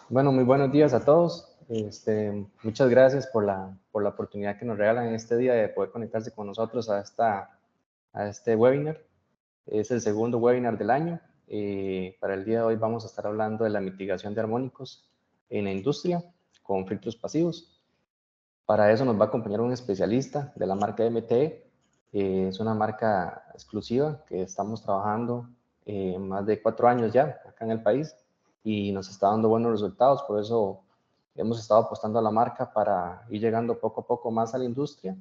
Bueno, muy buenos días a todos. Muchas gracias por la oportunidad que nos regalan en este día de poder conectarse con nosotros a este webinar. Es el segundo webinar del año. Para el día de hoy vamos a estar hablando de la mitigación de armónicos en la industria con filtros pasivos. Para eso nos va a acompañar un especialista de la marca MTE. Es una marca exclusiva que estamos trabajando más de 4 años ya acá en el país y nos está dando buenos resultados. Por eso hemos estado apostando a la marca para ir llegando poco a poco más a la industria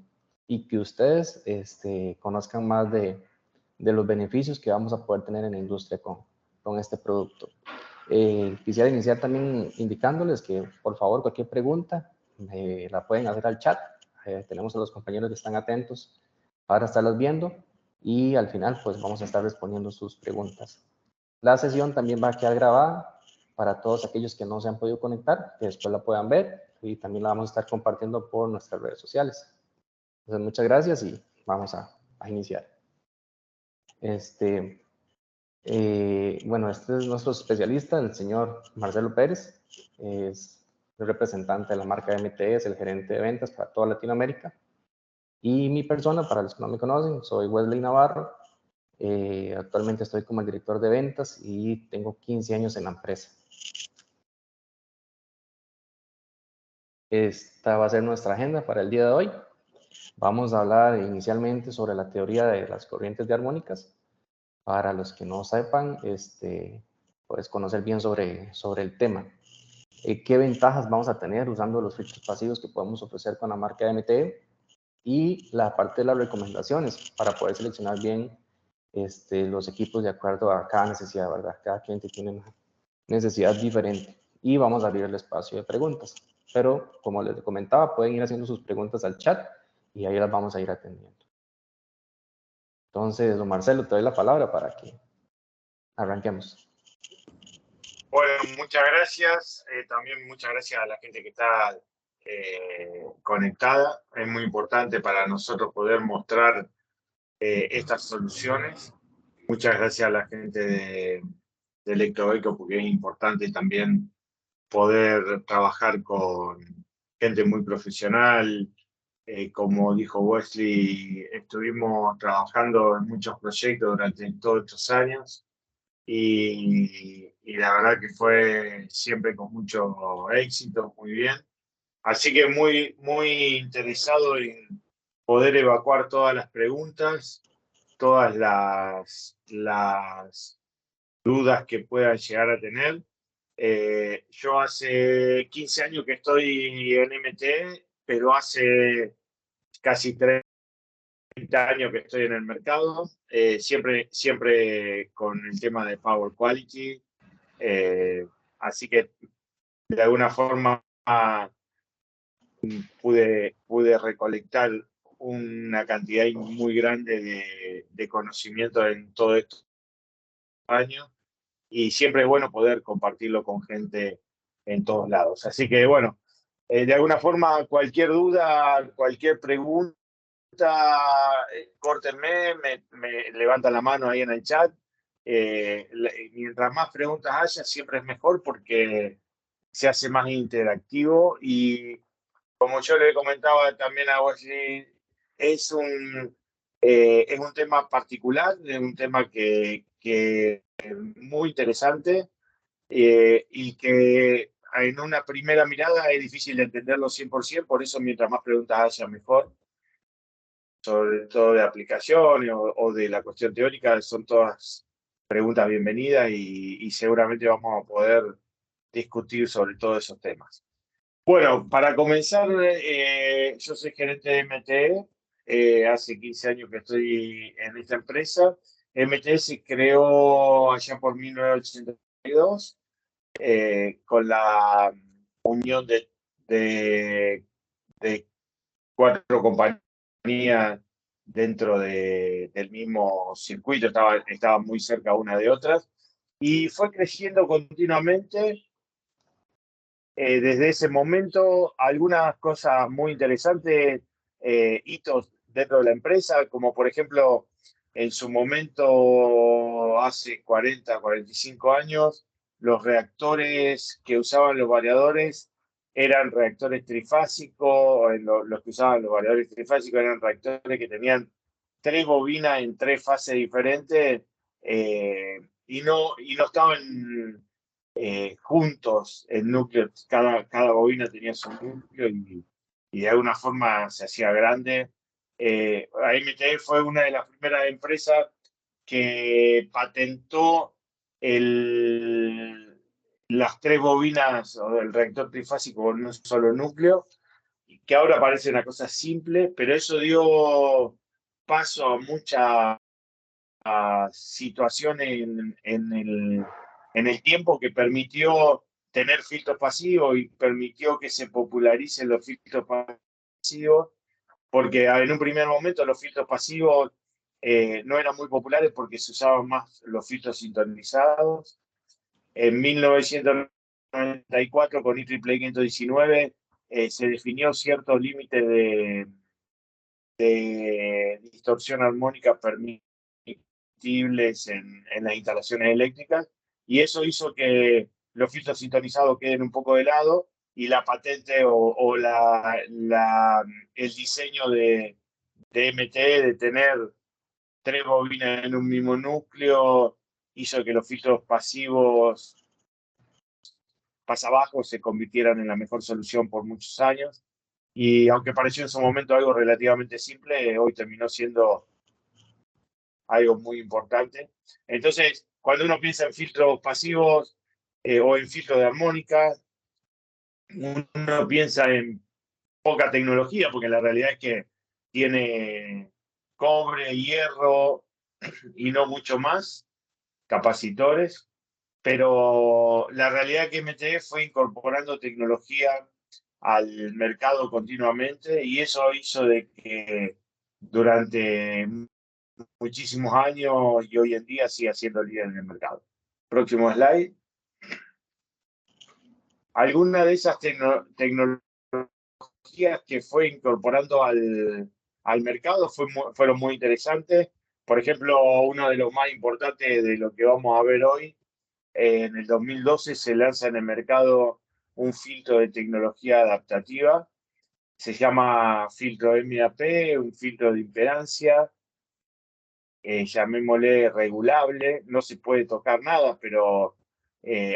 y que ustedes conozcan más de los beneficios que vamos a poder tener en la industria con este producto. Quisiera iniciar también indicándoles que, por favor, cualquier pregunta la pueden hacer al chat. Tenemos a los compañeros que están atentos para estarlas viendo y al final, pues, vamos a estar respondiendo sus preguntas. La sesión también va a quedar grabada para todos aquellos que no se han podido conectar, que después la puedan ver y también la vamos a estar compartiendo por nuestras redes sociales. Entonces, muchas gracias y vamos a iniciar. Bueno, este es nuestro especialista, el señor Marcelo Pérez. Es el representante de la marca MTE, es el gerente de ventas para toda Latinoamérica. Y mi persona, para los que no me conocen, soy Wesley Navarro. Actualmente estoy como el director de ventas y tengo 15 años en la empresa. Esta va a ser nuestra agenda para el día de hoy. Vamos a hablar inicialmente sobre la teoría de las corrientes de armónicas. Para los que no sepan, pues conocer bien sobre el tema. ¿Qué ventajas vamos a tener usando los filtros pasivos que podemos ofrecer con la marca MTE? Y la parte de las recomendaciones para poder seleccionar bien los equipos de acuerdo a cada necesidad, ¿verdad? Cada cliente tiene una necesidad diferente. Y vamos a abrir el espacio de preguntas. Pero, como les comentaba, pueden ir haciendo sus preguntas al chat y ahí las vamos a ir atendiendo. Entonces, don Marcelo, te doy la palabra para que arranquemos. Bueno, muchas gracias. También muchas gracias a la gente que está conectada. Es muy importante para nosotros poder mostrar estas soluciones. Muchas gracias a la gente de Electroeco, porque es importante también poder trabajar con gente muy profesional. Como dijo Wesley, estuvimos trabajando en muchos proyectos durante todos estos años. Y la verdad que fue siempre con mucho éxito, muy bien. Así que muy interesado en poder evacuar todas las preguntas, todas las dudas que puedan llegar a tener. Yo hace 15 años que estoy en MT, pero hace casi 30 años que estoy en el mercado, siempre con el tema de Power Quality, así que de alguna forma pude recolectar una cantidad muy grande de conocimiento en todos estos años y siempre es bueno poder compartirlo con gente en todos lados. Así que bueno, de alguna forma cualquier duda, cualquier pregunta, córtenme, me levantan la mano ahí en el chat. Mientras más preguntas haya, siempre es mejor porque se hace más interactivo y como yo le comentaba también a Wesley, es un tema particular, es un tema que es muy interesante y que en una primera mirada es difícil de entenderlo 100%, por eso mientras más preguntas haya, mejor. Sobre todo de aplicación o de la cuestión teórica, son todas preguntas bienvenidas y seguramente vamos a poder discutir sobre todos esos temas. Bueno, para comenzar, yo soy gerente de MTE, hace 15 años que estoy en esta empresa. MTE se creó allá por 1982 con la unión de 4 compañías dentro del mismo circuito, estaba muy cerca una de otras, y fue creciendo continuamente. Desde ese momento, algunas cosas muy interesantes, hitos dentro de la empresa, como por ejemplo, en su momento, hace 40, 45 años, los reactores que usaban los variadores eran reactores trifásicos, los que usaban los variadores trifásicos eran reactores que tenían 3 bobinas en 3 fases diferentes, y no estaban juntos el núcleo. Cada bobina tenía su núcleo y de alguna forma se hacía grande. AMT fue una de las primeras empresas que patentó las 3 bobinas o el reactor trifásico con un solo núcleo, que ahora parece una cosa simple, pero eso dio paso a muchas situaciones en el tiempo, que permitió tener filtros pasivos y permitió que se popularicen los filtros pasivos, porque en un primer momento los filtros pasivos no eran muy populares porque se usaban más los filtros sintonizados. En 1994, con IEEE 519, se definió ciertos límites de distorsión armónica permitibles en las instalaciones eléctricas, y eso hizo que los filtros sintonizados queden un poco de lado, y la patente o el diseño de MTE de tener 3 bobinas en un mismo núcleo hizo que los filtros pasivos pasabajos se convirtieran en la mejor solución por muchos años. Y aunque pareció en su momento algo relativamente simple, hoy terminó siendo algo muy importante. Entonces, cuando uno piensa en filtros pasivos o en filtros de armónica, uno piensa en poca tecnología, porque la realidad es que tiene cobre, hierro y no mucho más, capacitores, pero la realidad es que MTE fue incorporando tecnología al mercado continuamente, y eso hizo de que durante muchísimos años y hoy en día siga siendo líder en el mercado. Próximo slide. Alguna de esas tecnologías que fue incorporando al mercado fueron muy interesantes. Por ejemplo, uno de los más importantes de lo que vamos a ver hoy, en el 2012 se lanza en el mercado un filtro de tecnología adaptativa. Se llama filtro MAP, un filtro de impedancia, llamémosle regulable. No se puede tocar nada, pero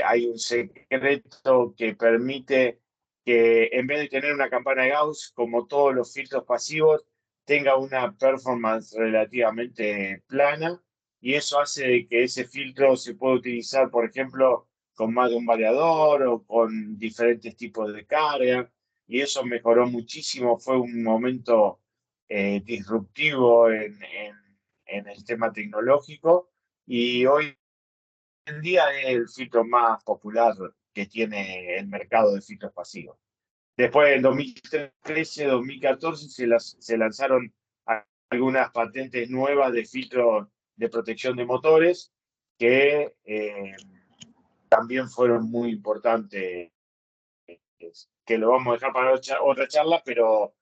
hay un secreto que permite que, en vez de tener una campana de Gauss, como todos los filtros pasivos, tenga una performance relativamente plana, y eso hace que ese filtro se pueda utilizar, por ejemplo, con más de un variador o con diferentes tipos de carga, y eso mejoró muchísimo. Fue un momento disruptivo en el tema tecnológico, y hoy en día es el filtro más popular que tiene el mercado de filtros pasivos. Después, en 2013, 2014, se lanzaron algunas patentes nuevas de filtros de protección de motores que también fueron muy importantes, que lo vamos a dejar para otra charla, pero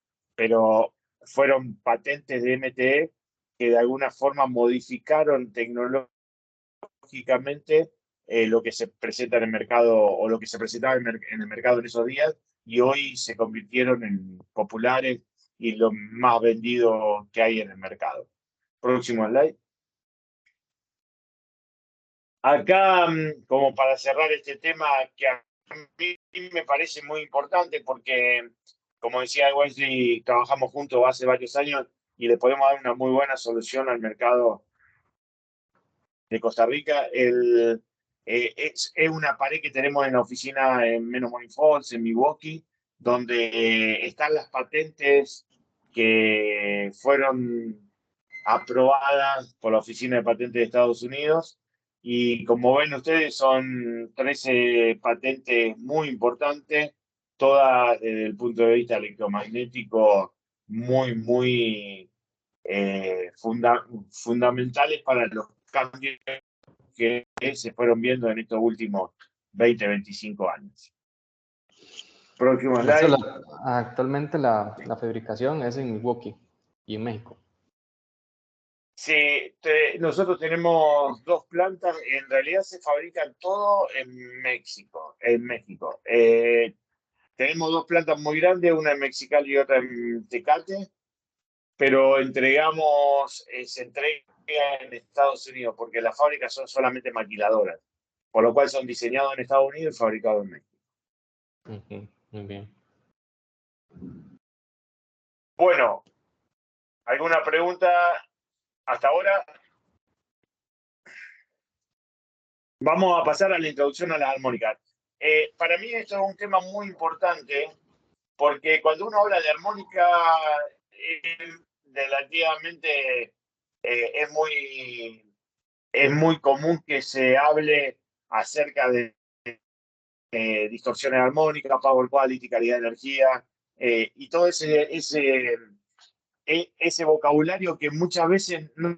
fueron patentes de MTE que de alguna forma modificaron tecnológicamente lo que se presenta en el mercado, o lo que se presentaba en el mercado en esos días, y hoy se convirtieron en populares y lo más vendido que hay en el mercado. Próximo slide. Acá, como para cerrar este tema, que a mí me parece muy importante, porque, como decía Wesley, trabajamos juntos hace varios años y le podemos dar una muy buena solución al mercado de Costa Rica. Es una pared que tenemos en la oficina en Menomonee Falls, en Milwaukee, donde están las patentes que fueron aprobadas por la Oficina de Patentes de Estados Unidos. Y como ven ustedes, son 13 patentes muy importantes, todas desde el punto de vista electromagnético muy fundamentales para los cambios que se fueron viendo en estos últimos 20-25 años. Próximo slide. Actualmente la fabricación es en Milwaukee y en México. Sí, nosotros tenemos dos plantas, en realidad se fabrican todo en México, tenemos dos plantas muy grandes, una en Mexicali y otra en Tecate, pero se entrega en Estados Unidos porque las fábricas son solamente maquiladoras, por lo cual son diseñados en Estados Unidos y fabricados en México. Ok, muy bien. Bueno, ¿alguna pregunta hasta ahora? Vamos a pasar a la introducción a las armónicas. Para mí esto es un tema muy importante porque cuando uno habla de armónica, relativamente es muy común que se hable acerca de distorsiones armónicas, power quality, calidad de energía, y todo ese vocabulario que muchas veces no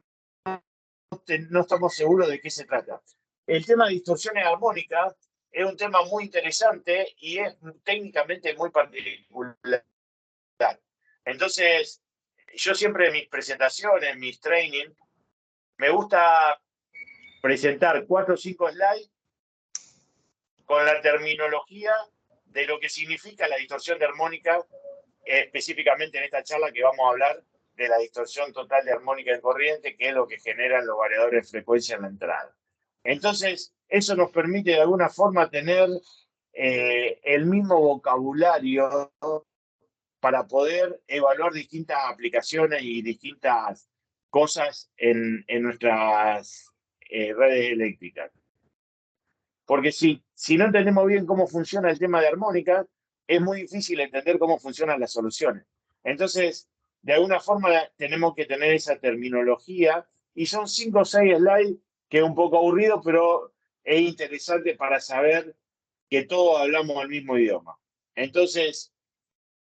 estamos seguros de qué se trata. El tema de distorsiones armónicas es un tema muy interesante y es técnicamente muy particular. Entonces, yo siempre en mis presentaciones, en mis trainings, me gusta presentar 4 o 5 slides con la terminología de lo que significa la distorsión de armónica, específicamente en esta charla que vamos a hablar de la distorsión total de armónica en corriente, que es lo que generan los variadores de frecuencia en la entrada. Entonces, eso nos permite de alguna forma tener el mismo vocabulario para poder evaluar distintas aplicaciones y distintas cosas en nuestras redes eléctricas. Porque si no entendemos bien cómo funciona el tema de armónica, es muy difícil entender cómo funcionan las soluciones. Entonces, de alguna forma tenemos que tener esa terminología y son 5 o 6 slides que es un poco aburrido, pero es interesante para saber que todos hablamos el mismo idioma. Entonces,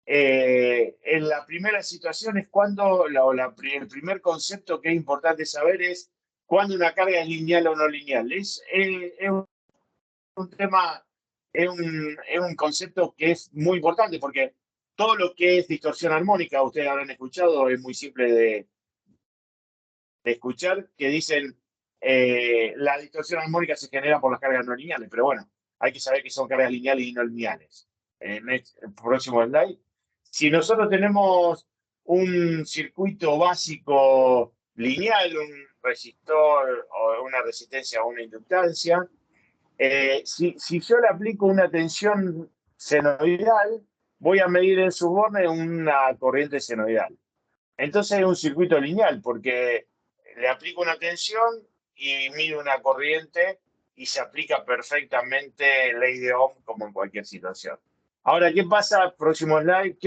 en la primera situación es cuando, el primer concepto que es importante saber es cuándo una carga es lineal o no lineal. Es un tema, es un concepto que es muy importante porque todo lo que es distorsión armónica, ustedes habrán escuchado, es muy simple de escuchar, que dicen la distorsión armónica se genera por las cargas no lineales, pero bueno, hay que saber que son cargas lineales y no lineales. En el próximo slide. Si nosotros tenemos un circuito básico lineal, un resistor o una resistencia o una inductancia, si yo le aplico una tensión senoidal, voy a medir en su borde una corriente senoidal. Entonces es un circuito lineal porque le aplico una tensión y mido una corriente y se aplica perfectamente ley de Ohm como en cualquier situación. Ahora, ¿qué pasa? Próximo slide.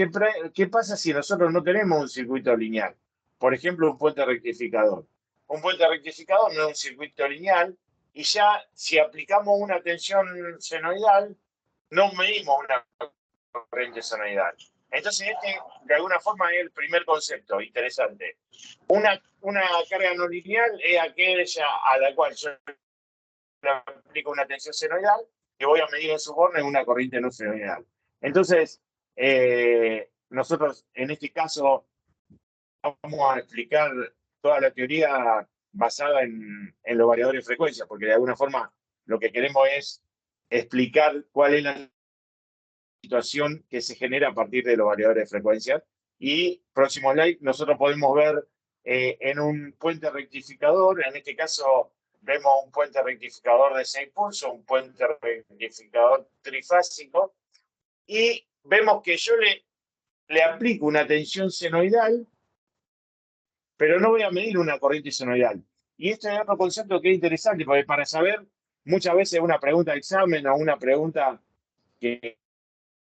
¿Qué pasa si nosotros no tenemos un circuito lineal? Por ejemplo, un puente rectificador. Un puente rectificador no es un circuito lineal y ya si aplicamos una tensión senoidal, no medimos una corriente senoidal. Entonces, de alguna forma es el primer concepto interesante. Una carga no lineal es aquella a la cual yo le aplico una tensión senoidal que voy a medir en su borne una corriente no senoidal. Entonces, nosotros en este caso vamos a explicar toda la teoría basada en los variadores de frecuencia, porque de alguna forma lo que queremos es explicar cuál es la situación que se genera a partir de los variadores de frecuencia. Y próximo slide, nosotros podemos ver en un puente rectificador, en este caso vemos un puente rectificador de 6 pulsos, un puente rectificador trifásico, y vemos que yo le aplico una tensión senoidal, pero no voy a medir una corriente senoidal. Y este es otro concepto que es interesante, porque para saber, muchas veces una pregunta de examen o una pregunta que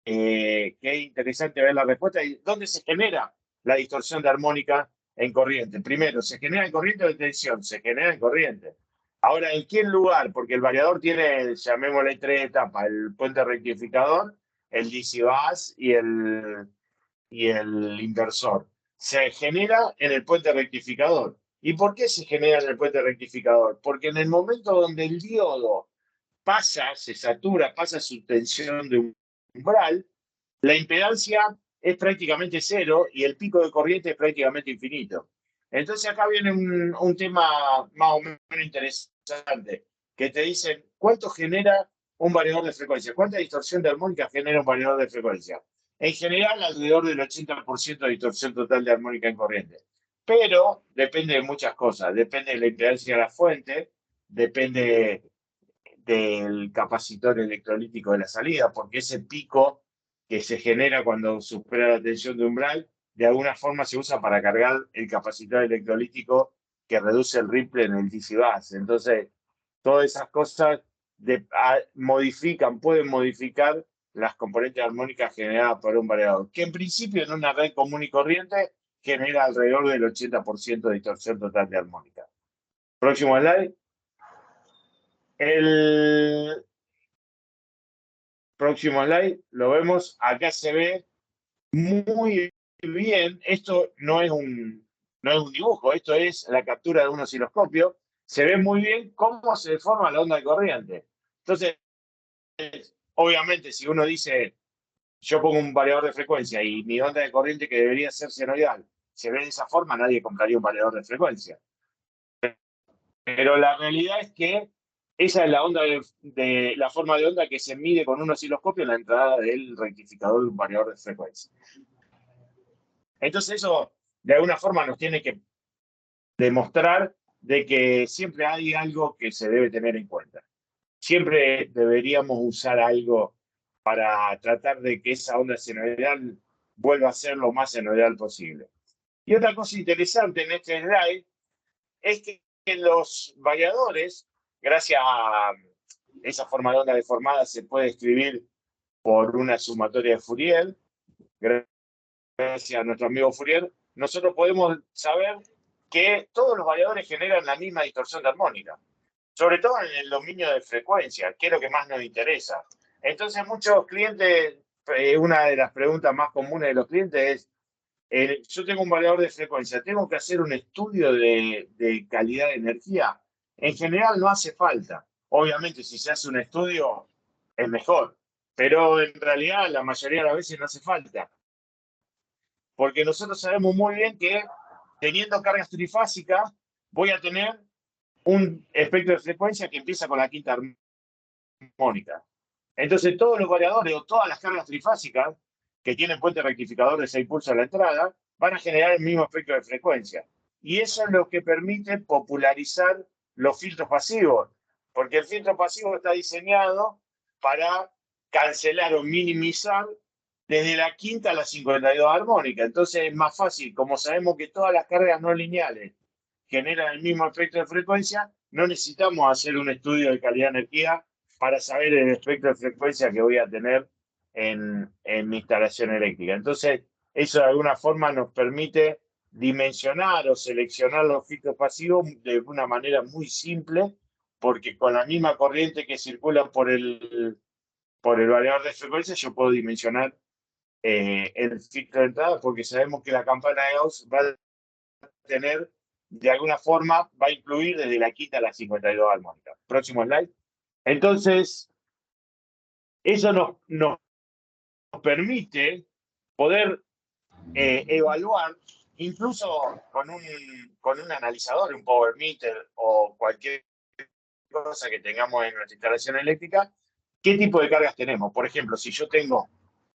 es interesante ver la respuesta. ¿Y dónde se genera la distorsión de armónica en corriente? Primero, ¿se genera en corriente o en tensión? Se genera en corriente. Ahora, ¿en qué lugar? Porque el variador tiene, llamémosle 3 etapas, el puente rectificador, el DC bus y el inversor. Se genera en el puente rectificador. ¿Y por qué se genera en el puente rectificador? Porque en el momento donde el diodo se satura, pasa su tensión de umbral, la impedancia es prácticamente cero y el pico de corriente es prácticamente infinito. Entonces acá viene un tema más o menos interesante, que te dicen cuánto genera un variador de frecuencia, cuánta distorsión de armónica genera un variador de frecuencia. En general, alrededor del 80% de distorsión total de armónica en corriente. Pero depende de muchas cosas, depende de la impedancia de la fuente, depende del capacitor electrolítico de la salida, porque ese pico que se genera cuando supera la tensión de umbral, de alguna forma se usa para cargar el capacitor electrolítico que reduce el ripple en el DC bus. Entonces, todas esas cosas pueden modificar las componentes armónicas generadas por un variador, que en principio en una red común y corriente genera alrededor del 80% de distorsión total de armónica. Próximo slide. El próximo slide lo vemos, acá se ve muy bien, esto no es un dibujo, esto es la captura de un osciloscopio, se ve muy bien cómo se forma la onda de corriente. Entonces, obviamente, si uno dice, yo pongo un variador de frecuencia y mi onda de corriente que debería ser senoidal, se ve de esa forma, nadie compraría un variador de frecuencia. Pero la realidad es que esa es la onda de la forma de onda que se mide con un osciloscopio en la entrada del rectificador de un variador de frecuencia. Entonces eso de alguna forma nos tiene que demostrar de que siempre hay algo que se debe tener en cuenta. Siempre deberíamos usar algo para tratar de que esa onda senoidal vuelva a ser lo más senoidal posible. Y otra cosa interesante en este slide es que los variadores, gracias a esa forma de onda deformada, se puede escribir por una sumatoria de Fourier, gracias a nuestro amigo Fourier, nosotros podemos saber que todos los variadores generan la misma distorsión de armónica, sobre todo en el dominio de frecuencia, que es lo que más nos interesa. Entonces, muchos clientes, una de las preguntas más comunes de los clientes es, yo tengo un variador de frecuencia, ¿tengo que hacer un estudio de calidad de energía? En general no hace falta. Obviamente, si se hace un estudio, es mejor. Pero en realidad, la mayoría de las veces no hace falta. Porque nosotros sabemos muy bien que teniendo cargas trifásicas, voy a tener un espectro de frecuencia que empieza con la quinta armónica. Entonces, todos los variadores o todas las cargas trifásicas que tienen puente rectificador de 6 pulsos a la entrada van a generar el mismo espectro de frecuencia. Y eso es lo que permite popularizar los filtros pasivos, porque el filtro pasivo está diseñado para cancelar o minimizar desde la quinta a la 52 armónica. Entonces es más fácil, como sabemos que todas las cargas no lineales generan el mismo espectro de frecuencia, no necesitamos hacer un estudio de calidad de energía para saber el espectro de frecuencia que voy a tener en mi instalación eléctrica. Entonces, eso de alguna forma nos permite dimensionar o seleccionar los filtros pasivos de una manera muy simple, porque con la misma corriente que circula por el variador de frecuencia, yo puedo dimensionar el filtro de entrada, porque sabemos que la campana de Gauss va a tener, de alguna forma, va a incluir desde la quinta a la 52 armónica. Próximo slide. Entonces, eso nos permite poder evaluar, incluso con un analizador, un power meter o cualquier cosa que tengamos en nuestra instalación eléctrica, qué tipo de cargas tenemos. Por ejemplo, si yo tengo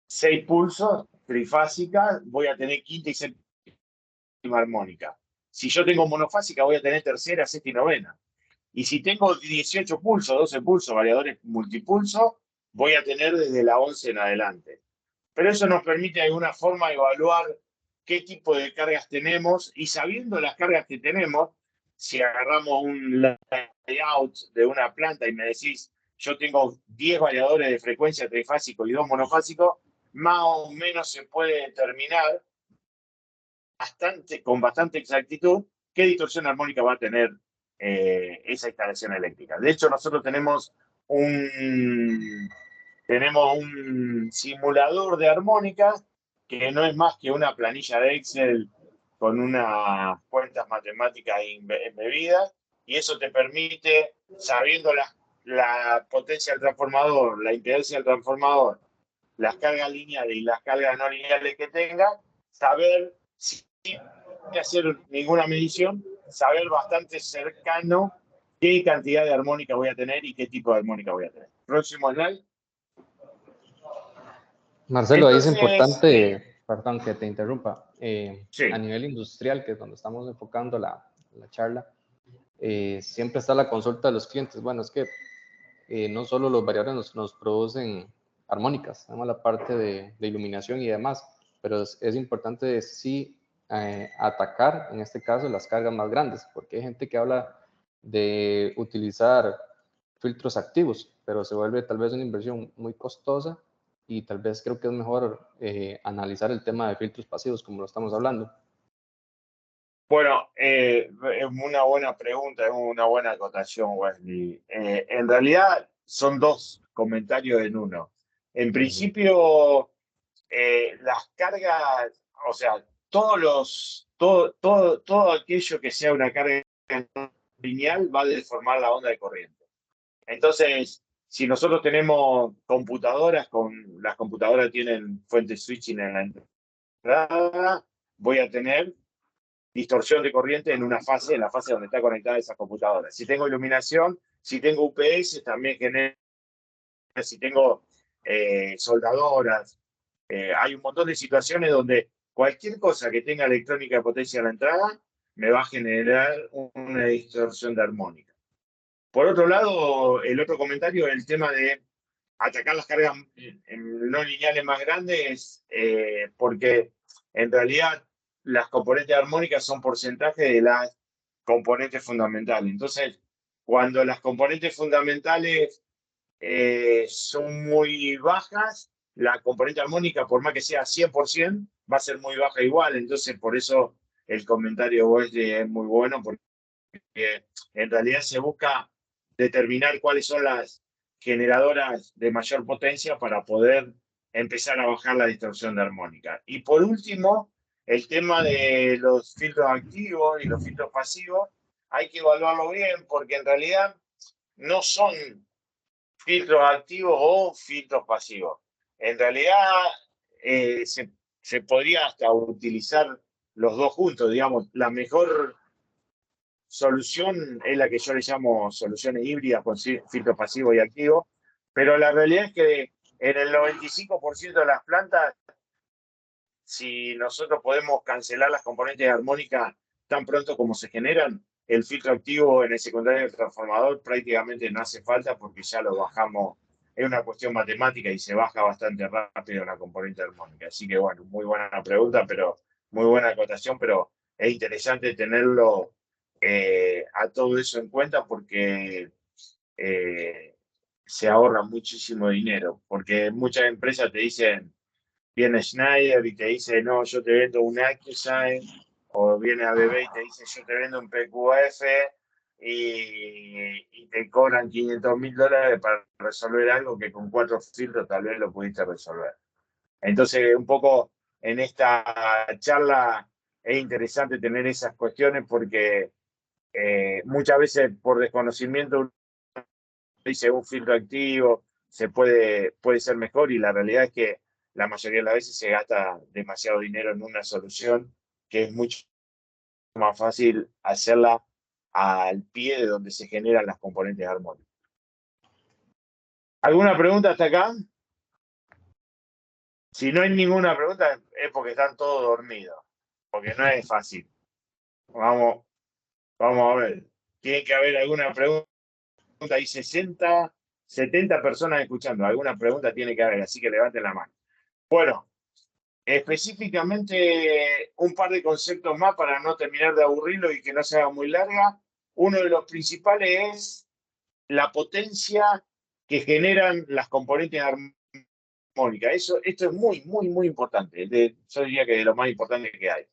6 pulsos trifásicas, voy a tener quinta y séptima armónica. Si yo tengo monofásica, voy a tener tercera, sexta y novena. Y si tengo 18 pulsos, 12 pulsos, variadores multipulso, voy a tener desde la 11 en adelante. Pero eso nos permite de alguna forma evaluar qué tipo de cargas tenemos y sabiendo las cargas que tenemos, si agarramos un layout de una planta y me decís, yo tengo 10 variadores de frecuencia trifásico y 2 monofásicos, más o menos se puede determinar con bastante exactitud qué distorsión armónica va a tener esa instalación eléctrica. De hecho, nosotros tenemos un simulador de armónicas que no es más que una planilla de Excel con unas cuentas matemáticas embebidas, y eso te permite, sabiendo la potencia del transformador, la impedancia del transformador, las cargas lineales y las cargas no lineales que tenga, saber si que hacer ninguna medición, saber bastante cercano qué cantidad de armónica voy a tener y qué tipo de armónica voy a tener. Próximo slide. Marcelo, ahí es Entonces, importante, perdón que te interrumpa, a sí. nivel industrial, que es donde estamos enfocando la charla, siempre está la consulta de los clientes. Bueno, es que no solo los variadores nos producen armónicas, tenemos la parte de iluminación y demás, pero es importante sí atacar, en este caso, las cargas más grandes, porque hay gente que habla de utilizar filtros activos, pero se vuelve tal vez una inversión muy costosa y tal vez creo que es mejor analizar el tema de filtros pasivos, como lo estamos hablando. Bueno, es una buena pregunta, es una buena acotación, Wesley. En realidad son dos comentarios en uno. En Ujú. principio, las cargas, o sea, todo aquello que sea una carga lineal va a deformar la onda de corriente. Entonces, si nosotros tenemos computadoras, las computadoras tienen fuente switching en la entrada, voy a tener distorsión de corriente en la fase donde está conectada esa computadora. Si tengo iluminación, si tengo UPS, también genera, si tengo soldadoras, hay un montón de situaciones donde cualquier cosa que tenga electrónica de potencia en la entrada me va a generar una distorsión de armónica. Por otro lado, el otro comentario es el tema de atacar las cargas no lineales más grandes, porque en realidad las componentes armónicas son porcentaje de las componentes fundamentales. Entonces, cuando las componentes fundamentales son muy bajas, la componente armónica, por más que sea 100%, va a ser muy baja igual. Entonces, por eso el comentario es muy bueno, porque en realidad se busca determinar cuáles son las generadoras de mayor potencia para poder empezar a bajar la distorsión de armónica. Y por último, el tema de los filtros activos y los filtros pasivos, hay que evaluarlo bien porque en realidad no son filtros activos o filtros pasivos. En realidad se podría hasta utilizar los dos juntos, digamos, la mejor solución es la que yo le llamo soluciones híbridas con filtro pasivo y activo, pero la realidad es que en el 95% de las plantas, si nosotros podemos cancelar las componentes armónicas tan pronto como se generan, el filtro activo en el secundario del transformador prácticamente no hace falta porque ya lo bajamos, es una cuestión matemática y se baja bastante rápido la componente armónica. Así que bueno, muy buena pregunta, pero muy buena acotación, pero es interesante tenerlo a todo eso en cuenta porque se ahorra muchísimo dinero, porque muchas empresas te dicen, viene Schneider y te dice, no, yo te vendo un AccuSign, o viene ABB y te dice, yo te vendo un PQF y te cobran $500.000 para resolver algo que con 4 filtros tal vez lo pudiste resolver. Entonces, un poco en esta charla es interesante tener esas cuestiones porque muchas veces por desconocimiento uno dice un filtro activo puede ser mejor y la realidad es que la mayoría de las veces se gasta demasiado dinero en una solución que es mucho más fácil hacerla al pie de donde se generan las componentes armónicas. ¿Alguna pregunta hasta acá? Si no hay ninguna pregunta es porque están todos dormidos, porque no es fácil. Vamos, vamos a ver. Tiene que haber alguna pregunta. Hay 60, 70 personas escuchando. Alguna pregunta tiene que haber, así que levanten la mano. Bueno, específicamente un par de conceptos más para no terminar de aburrirlo y que no se haga muy larga. Uno de los principales es la potencia que generan las componentes armónicas. Esto es muy, muy, muy importante. Yo diría que de lo más importante que hay.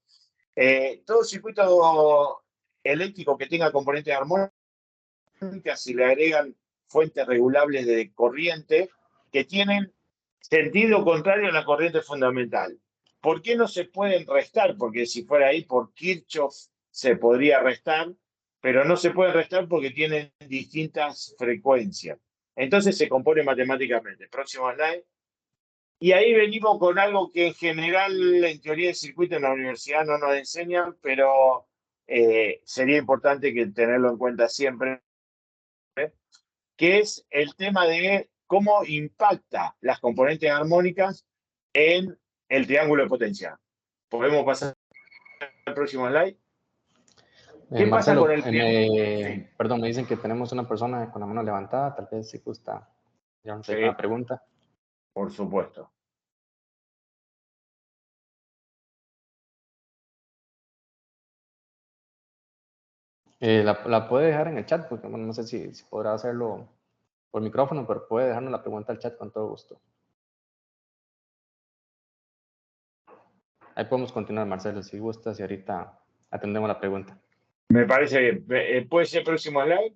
Todo circuito eléctrico que tenga componentes armónicas, si le agregan fuentes regulables de corriente que tienen sentido contrario a la corriente fundamental. ¿Por qué no se pueden restar? Porque si fuera ahí por Kirchhoff se podría restar, pero no se pueden restar porque tienen distintas frecuencias. Entonces se compone matemáticamente. Próximo slide. Y ahí venimos con algo que en general en teoría de circuito en la universidad no nos enseñan, pero sería importante que tenerlo en cuenta siempre, que es el tema de cómo impacta las componentes armónicas en el triángulo de potencia. ¿Podemos pasar al próximo slide? ¿Qué pasa Marcelo, con el triángulo? Sí, perdón, me dicen que tenemos una persona con la mano levantada, tal vez si gusta, ya no sé, con sí, la pregunta. por supuesto. La puede dejar en el chat, porque bueno, no sé si podrá hacerlo por micrófono, pero puede dejarnos la pregunta al chat con todo gusto. Ahí podemos continuar, Marcelo, si gustas, y ahorita atendemos la pregunta. Me parece bien. ¿Puede ser el próximo slide?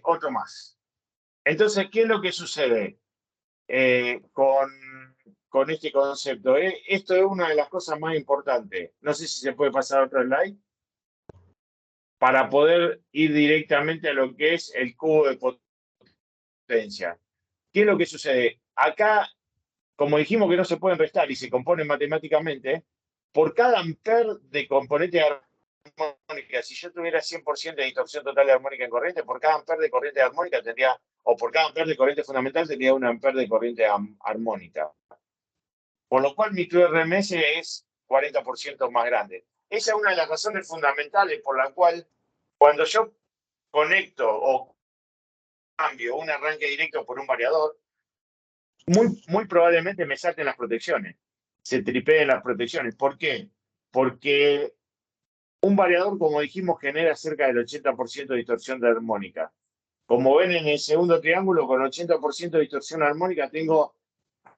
Otro más. Entonces, ¿qué es lo que sucede con este concepto? Esto es una de las cosas más importantes. No sé si se puede pasar otro slide para poder ir directamente a lo que es el cubo de potencia. ¿Qué es lo que sucede? Acá, como dijimos que no se pueden restar y se componen matemáticamente, por cada amper de componente armónica, si yo tuviera 100% de distorsión total de armónica en corriente, por cada amper de corriente armónica tendría, o por cada amper de corriente fundamental tendría un amper de corriente armónica. Por lo cual mi QRMS es 40% más grande. Esa es una de las razones fundamentales por la cual cuando yo conecto o cambio un arranque directo por un variador, muy probablemente me salten las protecciones, se tripeen las protecciones. ¿Por qué? Porque un variador, como dijimos, genera cerca del 80% de distorsión de armónica. Como ven en el segundo triángulo, con 80% de distorsión armónica, tengo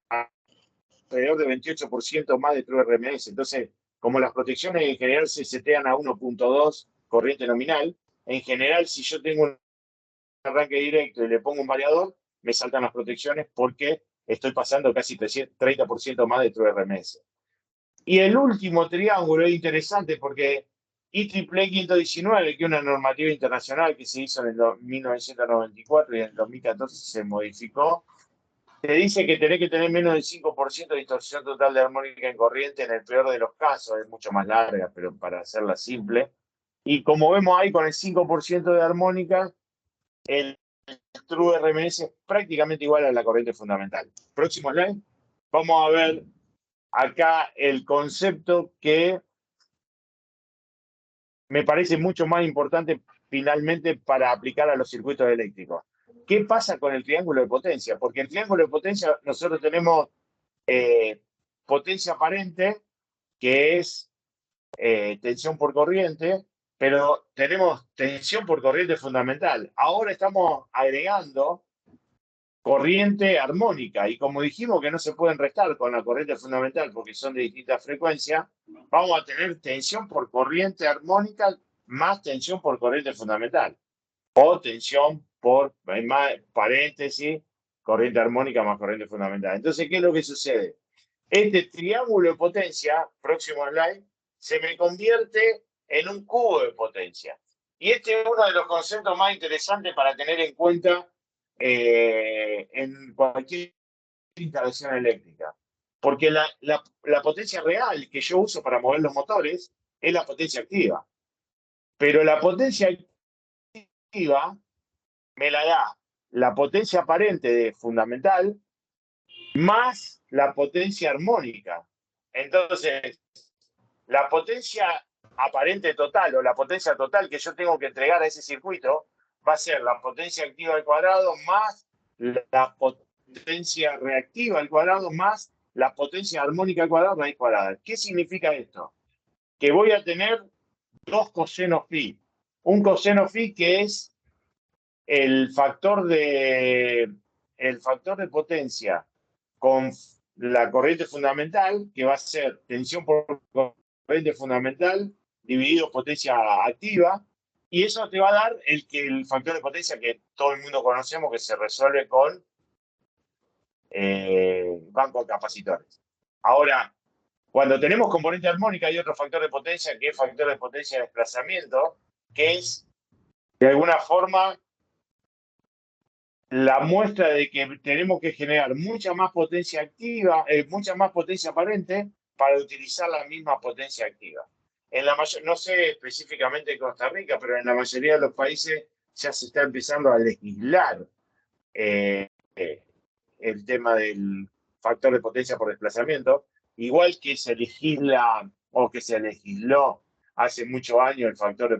alrededor de 28% más de true RMS. Entonces, como las protecciones en general se setean a 1.2 corriente nominal, en general, si yo tengo un arranque directo y le pongo un variador, me saltan las protecciones porque estoy pasando casi 30% más de true RMS. Y el último triángulo es interesante porque IEEE 519, que es una normativa internacional que se hizo en el 1994 y en el 2014 se modificó, te dice que tenés que tener menos del 5% de distorsión total de armónica en corriente en el peor de los casos, es mucho más larga, pero para hacerla simple. Y como vemos ahí, con el 5% de armónica, el true RMS es prácticamente igual a la corriente fundamental. Próximo slide. Vamos a ver acá el concepto que me parece mucho más importante finalmente para aplicar a los circuitos eléctricos. ¿Qué pasa con el triángulo de potencia? Porque el triángulo de potencia nosotros tenemos potencia aparente, que es tensión por corriente, pero tenemos tensión por corriente fundamental. Ahora estamos agregando corriente armónica y como dijimos que no se pueden restar con la corriente fundamental porque son de distintas frecuencias, vamos a tener tensión por corriente armónica más tensión por corriente fundamental o tensión por, más paréntesis, corriente armónica más corriente fundamental. Entonces, ¿qué es lo que sucede? Este triángulo de potencia, próximo slide, se me convierte en un cubo de potencia. Y este es uno de los conceptos más interesantes para tener en cuenta en cualquier instalación eléctrica. Porque la potencia real que yo uso para mover los motores es la potencia activa. Pero la potencia activa me la da la potencia aparente de fundamental más la potencia armónica. Entonces, la potencia aparente total o la potencia total que yo tengo que entregar a ese circuito va a ser la potencia activa al cuadrado más la potencia reactiva al cuadrado más la potencia armónica al cuadrado raíz cuadrada. ¿Qué significa esto? Que voy a tener dos cosenos phi. Un coseno phi que es el factor de potencia con la corriente fundamental, que va a ser tensión por corriente fundamental dividido potencia activa, y eso te va a dar el factor de potencia que todo el mundo conocemos que se resuelve con banco de capacitores. Ahora, cuando tenemos componente armónica hay otro factor de potencia que es factor de potencia de desplazamiento, que es de alguna forma la muestra de que tenemos que generar mucha más potencia activa, mucha más potencia aparente para utilizar la misma potencia activa. No sé específicamente en Costa Rica, pero en la mayoría de los países ya se está empezando a legislar eh, eh, el tema del factor de potencia por desplazamiento, igual que se legisla o que se legisló hace muchos años el factor de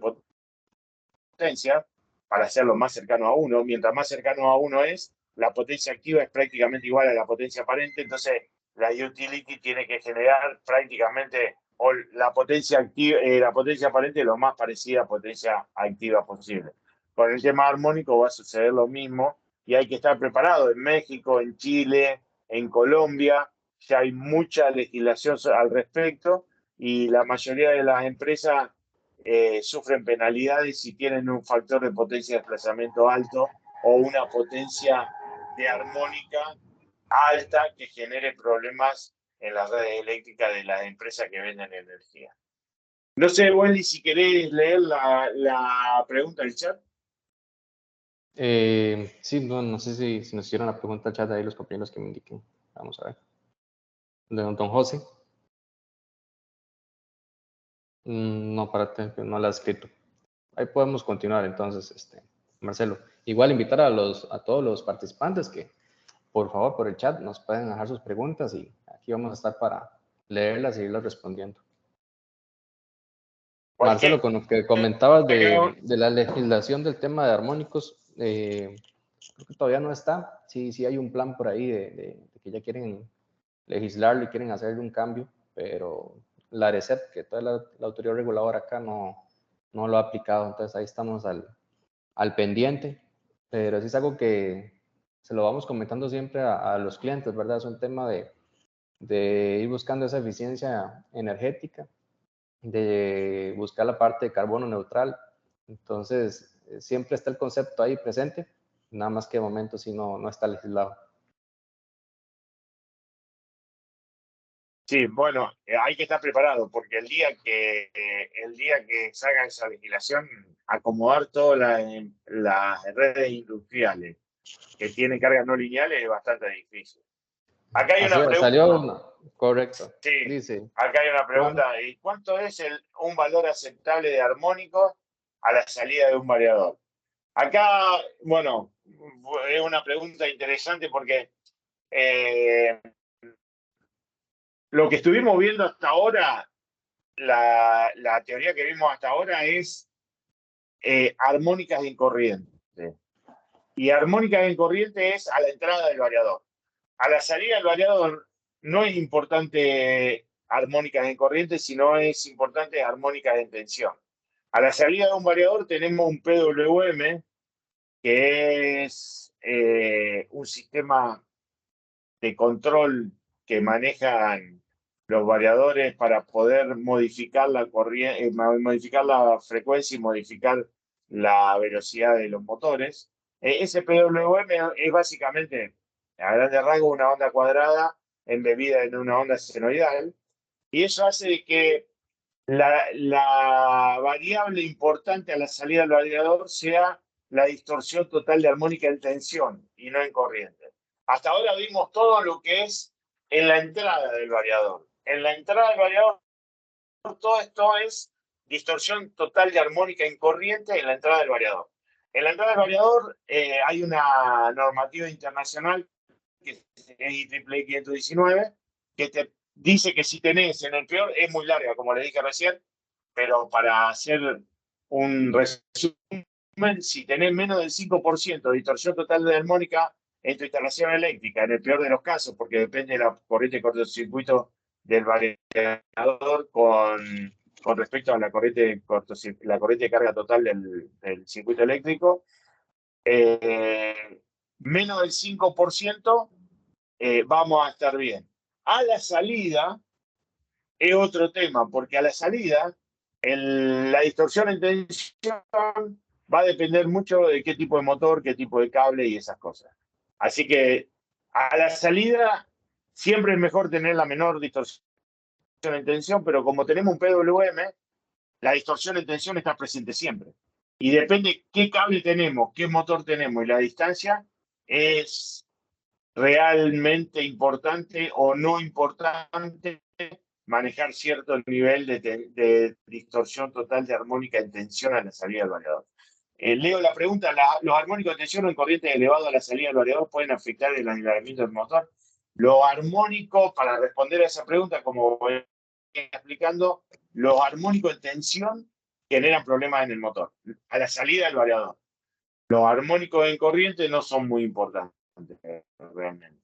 potencia para hacerlo más cercano a uno. Mientras más cercano a uno es, la potencia activa es prácticamente igual a la potencia aparente, entonces la utility tiene que generar prácticamente o la potencia activa, la potencia aparente lo más parecida a potencia activa posible. Con el tema armónico va a suceder lo mismo y hay que estar preparado. En México, en Chile, en Colombia, ya hay mucha legislación al respecto y la mayoría de las empresas sufren penalidades si tienen un factor de potencia de desplazamiento alto o una potencia de armónica alta que genere problemas en las redes eléctricas de las empresas que venden energía. No sé, Wendy, si querés leer la pregunta del chat. Sí, no sé si nos hicieron la pregunta al chat ahí los compañeros que me indiquen. Vamos a ver. De don José. No, no la ha escrito. Ahí podemos continuar entonces, Marcelo. Igual invitar a todos los participantes que, por favor, por el chat nos pueden dejar sus preguntas y aquí vamos a estar para leerlas y irlas respondiendo. Marcelo, con lo que comentabas de la legislación del tema de armónicos, creo que todavía no está. Sí hay un plan por ahí de que ya quieren legislarlo y quieren hacerle un cambio, pero la ARECEP, que toda la autoridad reguladora acá no lo ha aplicado, entonces ahí estamos al pendiente, pero sí es algo que se lo vamos comentando siempre a los clientes, ¿verdad? Es un tema de ir buscando esa eficiencia energética, de buscar la parte de carbono neutral, entonces siempre está el concepto ahí presente, nada más que de momento sí no está legislado. Sí, bueno, hay que estar preparado porque el día que salga esa legislación, acomodar todas las redes industriales que tienen cargas no lineales es bastante difícil. Acá hay Así una salió pregunta. una, correcto. Sí, Dice, acá hay una pregunta. ¿Y cuánto es un valor aceptable de armónico a la salida de un variador? Acá, bueno, es una pregunta interesante porque eh, lo que estuvimos viendo hasta ahora, la teoría que vimos hasta ahora es armónicas en corriente. Y armónicas en corriente es a la entrada del variador. A la salida del variador no es importante armónicas en corriente, sino es importante armónicas en tensión. A la salida de un variador tenemos un PWM, que es un sistema de control que manejan los variadores para poder modificar la corriente, modificar la frecuencia y modificar la velocidad de los motores. Ese PWM es básicamente, a grandes rasgos, una onda cuadrada embebida en una onda senoidal, y eso hace que la variable importante a la salida del variador sea la distorsión total de armónica en tensión y no en corriente. Hasta ahora vimos todo lo que es en la entrada del variador. En la entrada del variador, todo esto es distorsión total de armónica en corriente en la entrada del variador. En la entrada del variador hay una normativa internacional que es IEEE 519 que te dice que si tenés en el peor, es muy larga, como le dije recién, pero para hacer un resumen, si tenés menos del 5% de distorsión total de armónica en tu instalación eléctrica, en el peor de los casos, porque depende de la corriente de cortocircuito del variador con respecto a la corriente de carga total del circuito eléctrico, menos del 5%, vamos a estar bien. A la salida es otro tema, porque a la salida la distorsión en tensión va a depender mucho de qué tipo de motor, qué tipo de cable y esas cosas. Así que a la salida siempre es mejor tener la menor distorsión en tensión, pero como tenemos un PWM, la distorsión en tensión está presente siempre. Y depende qué cable tenemos, qué motor tenemos y la distancia, es realmente importante o no importante manejar cierto nivel de distorsión total de armónica en tensión a la salida del variador. Leo la pregunta, ¿los armónicos de tensión en corriente elevado a la salida del variador pueden afectar el aislamiento del motor? Lo armónico, para responder a esa pregunta, como voy explicando, los armónicos en tensión generan problemas en el motor, a la salida del variador. Los armónicos en corriente no son muy importantes realmente,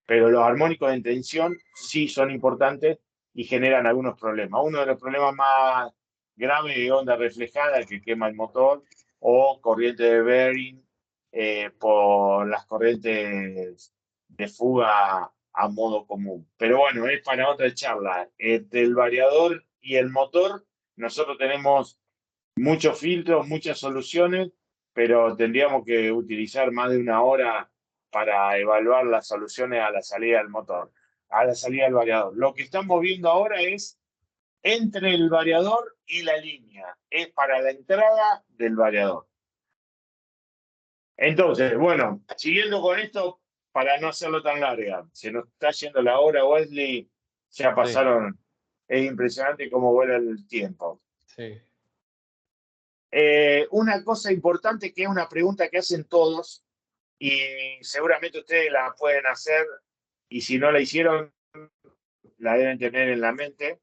pero los armónicos en tensión sí son importantes y generan algunos problemas. Uno de los problemas más graves es onda reflejada que quema el motor o corriente de bearing por las corrientes de fuga a modo común. Pero bueno, es para otra charla. Entre el variador y el motor, nosotros tenemos muchos filtros, muchas soluciones, pero tendríamos que utilizar más de una hora para evaluar las soluciones a la salida del motor, a la salida del variador. Lo que estamos viendo ahora es entre el variador y la línea, es para la entrada del variador. Entonces, bueno, siguiendo con esto, para no hacerlo tan larga, se nos está yendo la hora, Wesley, ya pasaron, es impresionante cómo vuela el tiempo. Sí. Una cosa importante que es una pregunta que hacen todos y seguramente ustedes la pueden hacer y si no la hicieron la deben tener en la mente,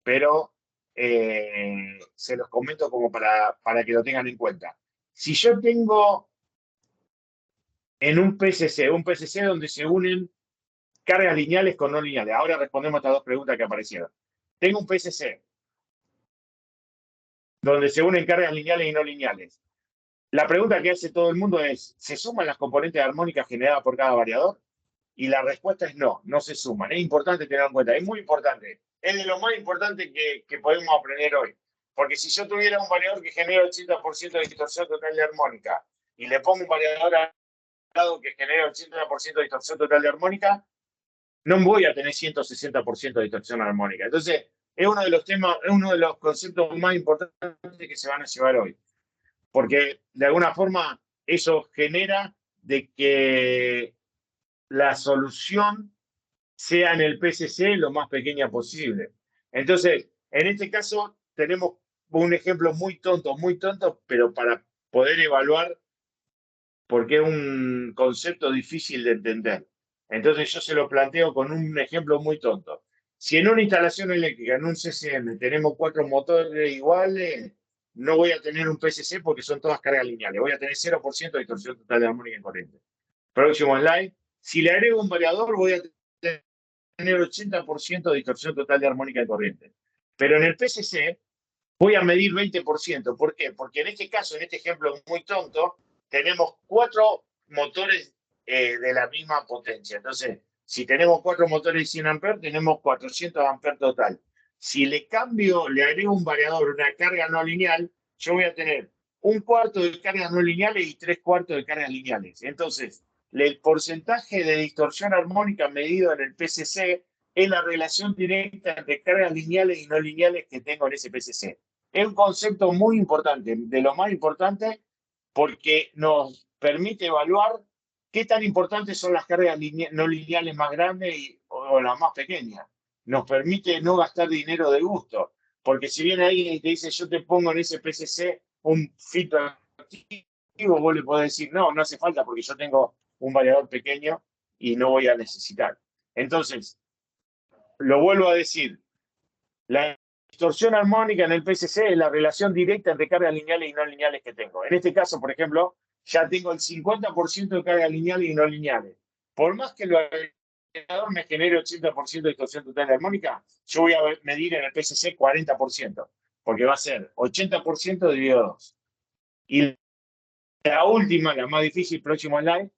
pero se los comento como para que lo tengan en cuenta. Si yo tengo en un PCC donde se unen cargas lineales con no lineales, ahora respondemos a estas dos preguntas que aparecieron. Tengo un PCC donde se unen cargas lineales y no lineales. La pregunta que hace todo el mundo es, ¿se suman las componentes armónicas generadas por cada variador? Y la respuesta es no, no se suman. Es importante tenerlo en cuenta, es muy importante. Es de lo más importante que podemos aprender hoy. Porque si yo tuviera un variador que genera 80% de distorsión total de armónica y le pongo un variador al lado que genera 80% de distorsión total de armónica, no voy a tener 160% de distorsión armónica. Entonces, es uno de los temas, es uno de los conceptos más importantes que se van a llevar hoy. Porque de alguna forma eso genera de que la solución sea en el PCC lo más pequeña posible. Entonces, en este caso tenemos un ejemplo muy tonto, pero para poder evaluar, porque es un concepto difícil de entender. Entonces yo se lo planteo con un ejemplo muy tonto. Si en una instalación eléctrica, en un CCM, tenemos 4 motores iguales, no voy a tener un PCC porque son todas cargas lineales. Voy a tener 0% de distorsión total de armónica en corriente. Próximo slide. Si le agrego un variador, voy a tener 80% de distorsión total de armónica en corriente. Pero en el PCC voy a medir 20%. ¿Por qué? Porque en este caso, en este ejemplo muy tonto, tenemos 4 motores de la misma potencia. Entonces, si tenemos 4 motores de 100 amperes, tenemos 400 amperes total. Si le cambio, le agrego un variador, una carga no lineal, yo voy a tener un cuarto de cargas no lineales y 3/4 de cargas lineales. Entonces, el porcentaje de distorsión armónica medido en el PCC es la relación directa entre cargas lineales y no lineales que tengo en ese PCC. Es un concepto muy importante, de lo más importante, porque nos permite evaluar qué tan importantes son las cargas no lineales más grandes o las más pequeñas. Nos permite no gastar dinero de gusto, porque si viene alguien y te dice yo te pongo en ese PCC un filtro activo, vos le podés decir no, no hace falta porque yo tengo un variador pequeño y no voy a necesitar. Entonces, lo vuelvo a decir, la distorsión armónica en el PCC es la relación directa entre cargas lineales y no lineales que tengo. En este caso, por ejemplo, ya tengo el 50% de cargas lineales y no lineales. Por más que el variador me genere 80% de distorsión total de armónica, yo voy a medir en el PCC 40%, porque va a ser 80% dividido 2. Y la última, la más difícil, próximo slide,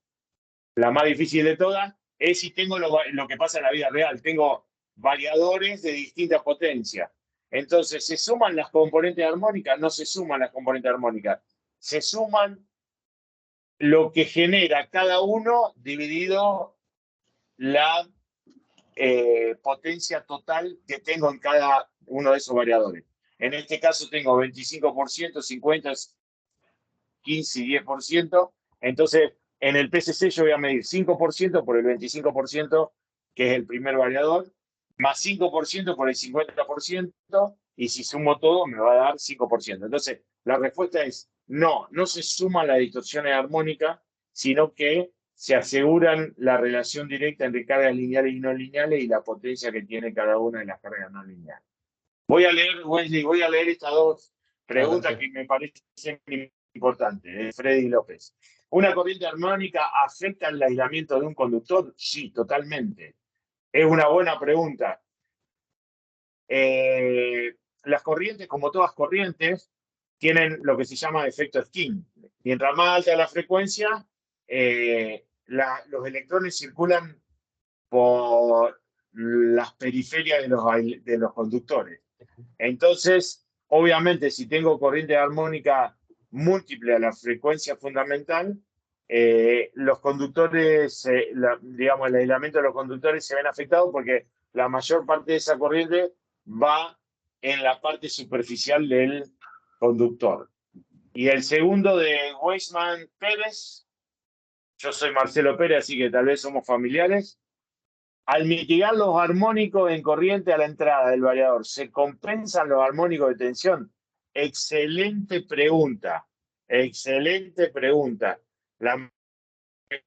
la más difícil de todas, es si tengo lo que pasa en la vida real. Tengo variadores de distinta potencia. Entonces, ¿se suman las componentes armónicas? No se suman las componentes armónicas. Se suman lo que genera cada uno dividido la potencia total que tengo en cada uno de esos variadores. En este caso tengo 25%, 50%, 15% y 10%. Entonces, En el PCC yo voy a medir 5% por el 25%, que es el primer variador, más 5% por el 50%, y si sumo todo me va a dar 5%. Entonces, la respuesta es no, no se suman las distorsiones armónicas, sino que se aseguran la relación directa entre cargas lineales y no lineales y la potencia que tiene cada una de las cargas no lineales. Voy a leer, Wesley, voy a leer estas dos preguntas Adelante. que me parecen importantes, de Freddy López. ¿Una corriente armónica afecta el aislamiento de un conductor? Sí, totalmente. Es una buena pregunta. Las corrientes, como todas corrientes, tienen lo que se llama efecto Skin. Mientras más alta la frecuencia, los electrones circulan por las periferias de los conductores. Entonces, obviamente, si tengo corriente armónica múltiple a la frecuencia fundamental, los conductores, digamos, el aislamiento de los conductores se ven afectados porque la mayor parte de esa corriente va en la parte superficial del conductor. Y el segundo de Weisman Pérez, yo soy Marcelo Pérez, así que tal vez somos familiares. Al mitigar los armónicos en corriente a la entrada del variador, ¿se compensan los armónicos de tensión? Excelente pregunta. Excelente pregunta. La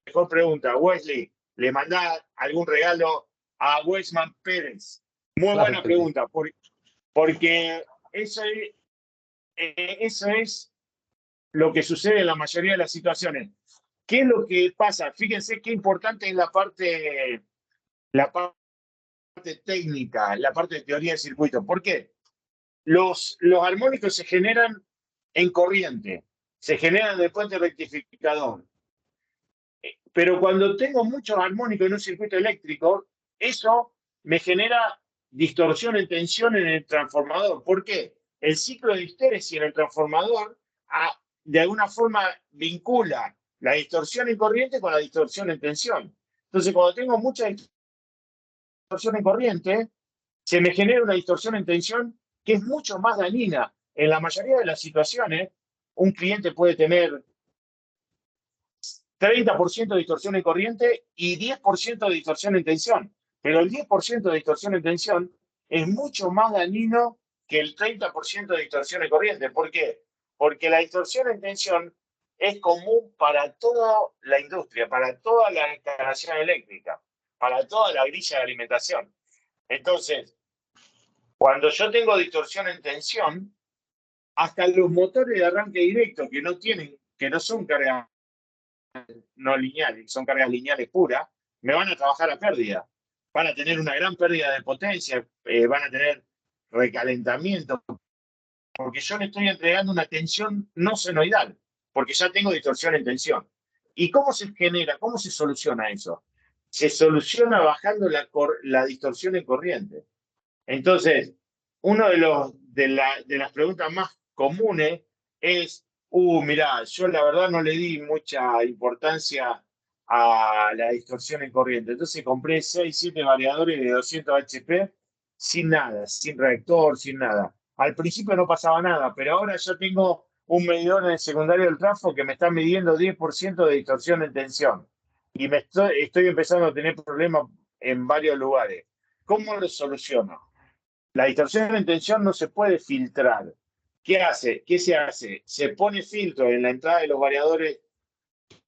mejor pregunta. Wesley, ¿le mandás algún regalo a Weisman Pérez? Muy Claro buena que sí. pregunta, porque eso es lo que sucede en la mayoría de las situaciones. ¿Qué es lo que pasa? Fíjense qué importante es la parte técnica, la parte de teoría del circuito. ¿Por qué? Los armónicos se generan en corriente, se generan del puente rectificador. Pero cuando tengo muchos armónicos en un circuito eléctrico, eso me genera distorsión en tensión en el transformador. ¿Por qué? El ciclo de histéresis en el transformador de alguna forma vincula la distorsión en corriente con la distorsión en tensión. Entonces, cuando tengo mucha distorsión en corriente, se me genera una distorsión en tensión que es mucho más dañina. En la mayoría de las situaciones, un cliente puede tener 30% de distorsión en corriente y 10% de distorsión en tensión. Pero el 10% de distorsión en tensión es mucho más dañino que el 30% de distorsión en corriente. ¿Por qué? Porque la distorsión en tensión es común para toda la industria, para toda la instalación eléctrica, para toda la grilla de alimentación. Entonces, cuando yo tengo distorsión en tensión, hasta los motores de arranque directo que no son cargas no lineales, son cargas lineales puras, me van a trabajar a pérdida. Van a tener una gran pérdida de potencia, van a tener recalentamiento, porque yo le estoy entregando una tensión no senoidal, porque ya tengo distorsión en tensión. ¿Y cómo se genera, cómo se soluciona eso? Se soluciona bajando la distorsión en corriente. Entonces, uno de las preguntas más comunes es, mirá, yo la verdad no le di mucha importancia a la distorsión en corriente. Entonces compré 6, 7 variadores de 200 HP sin nada, sin reactor, sin nada. Al principio no pasaba nada, pero ahora ya tengo un medidor en el secundario del trafo que me está midiendo 10% de distorsión en tensión. Y estoy empezando a tener problemas en varios lugares. ¿Cómo lo soluciono? La distorsión en tensión no se puede filtrar. ¿Qué hace? ¿Qué se hace? Se pone filtro en la entrada de los variadores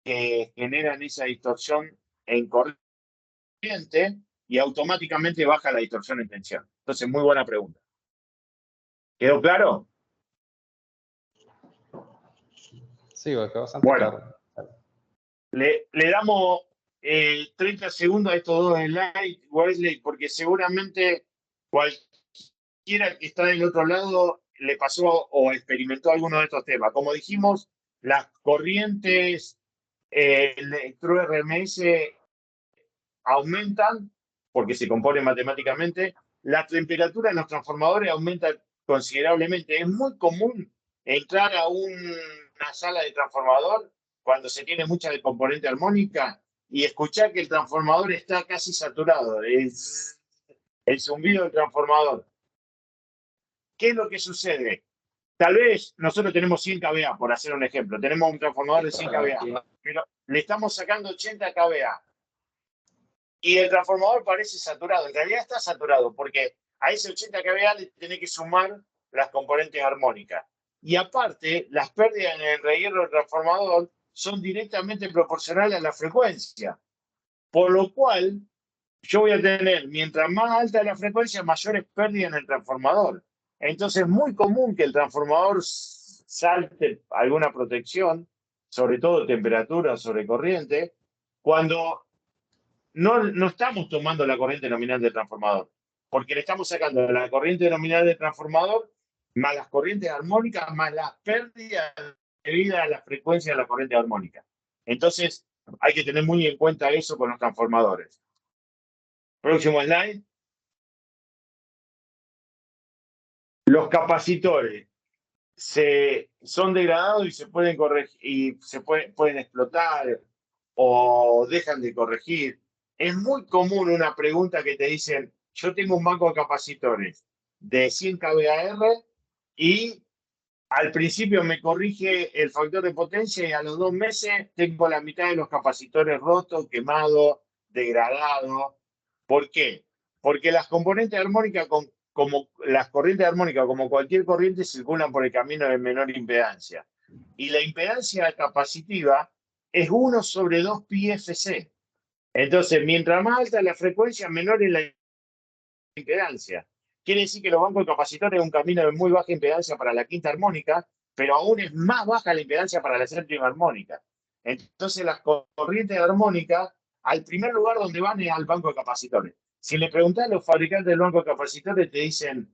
que generan esa distorsión en corriente y automáticamente baja la distorsión en tensión. Entonces, muy buena pregunta. ¿Quedó claro? Sí, quedó bastante Bueno, claro. le damos 30 segundos a estos dos slides, Wesley, porque seguramente cualquiera que está del otro lado le pasó o experimentó alguno de estos temas. Como dijimos, las corrientes electro-RMS aumentan porque se componen matemáticamente. La temperatura en los transformadores aumenta considerablemente. Es muy común entrar a una sala de transformador cuando se tiene mucha de componente armónica y escuchar que el transformador está casi saturado. Es el zumbido del transformador. ¿Qué es lo que sucede? Tal vez nosotros tenemos 100 kVA, por hacer un ejemplo. Tenemos un transformador de 100 kVA. Pero le estamos sacando 80 kVA. Y el transformador parece saturado. En realidad está saturado porque a ese 80 kVA le tiene que sumar las componentes armónicas. Y aparte, las pérdidas en el rehierro del transformador son directamente proporcionales a la frecuencia. Por lo cual, yo voy a tener, mientras más alta la frecuencia, mayores pérdidas en el transformador. Entonces es muy común que el transformador salte alguna protección, sobre todo temperatura sobre corriente, cuando no estamos tomando la corriente nominal del transformador, porque le estamos sacando la corriente nominal del transformador más las corrientes armónicas, más las pérdidas debidas a la frecuencia de la corriente armónica. Entonces, hay que tener muy en cuenta eso con los transformadores. Próximo slide. Los capacitores son degradados y se pueden corregir, y pueden explotar o dejan de corregir. Es muy común una pregunta que te dicen, yo tengo un banco de capacitores de 100 kVAR y al principio me corrige el factor de potencia y a los 2 meses tengo la mitad de los capacitores rotos, quemados, degradados. ¿Por qué? Porque las componentes armónicas, como las corrientes armónicas, como cualquier corriente, circulan por el camino de menor impedancia. Y la impedancia capacitiva es 1 sobre 2 pi FC. Entonces, mientras más alta la frecuencia, menor es la impedancia. Quiere decir que los bancos de capacitores es un camino de muy baja impedancia para la quinta armónica, pero aún es más baja la impedancia para la séptima armónica. Entonces, las corrientes armónicas, al primer lugar donde van es al banco de capacitores. Si le preguntás a los fabricantes del banco de capacitores, te dicen,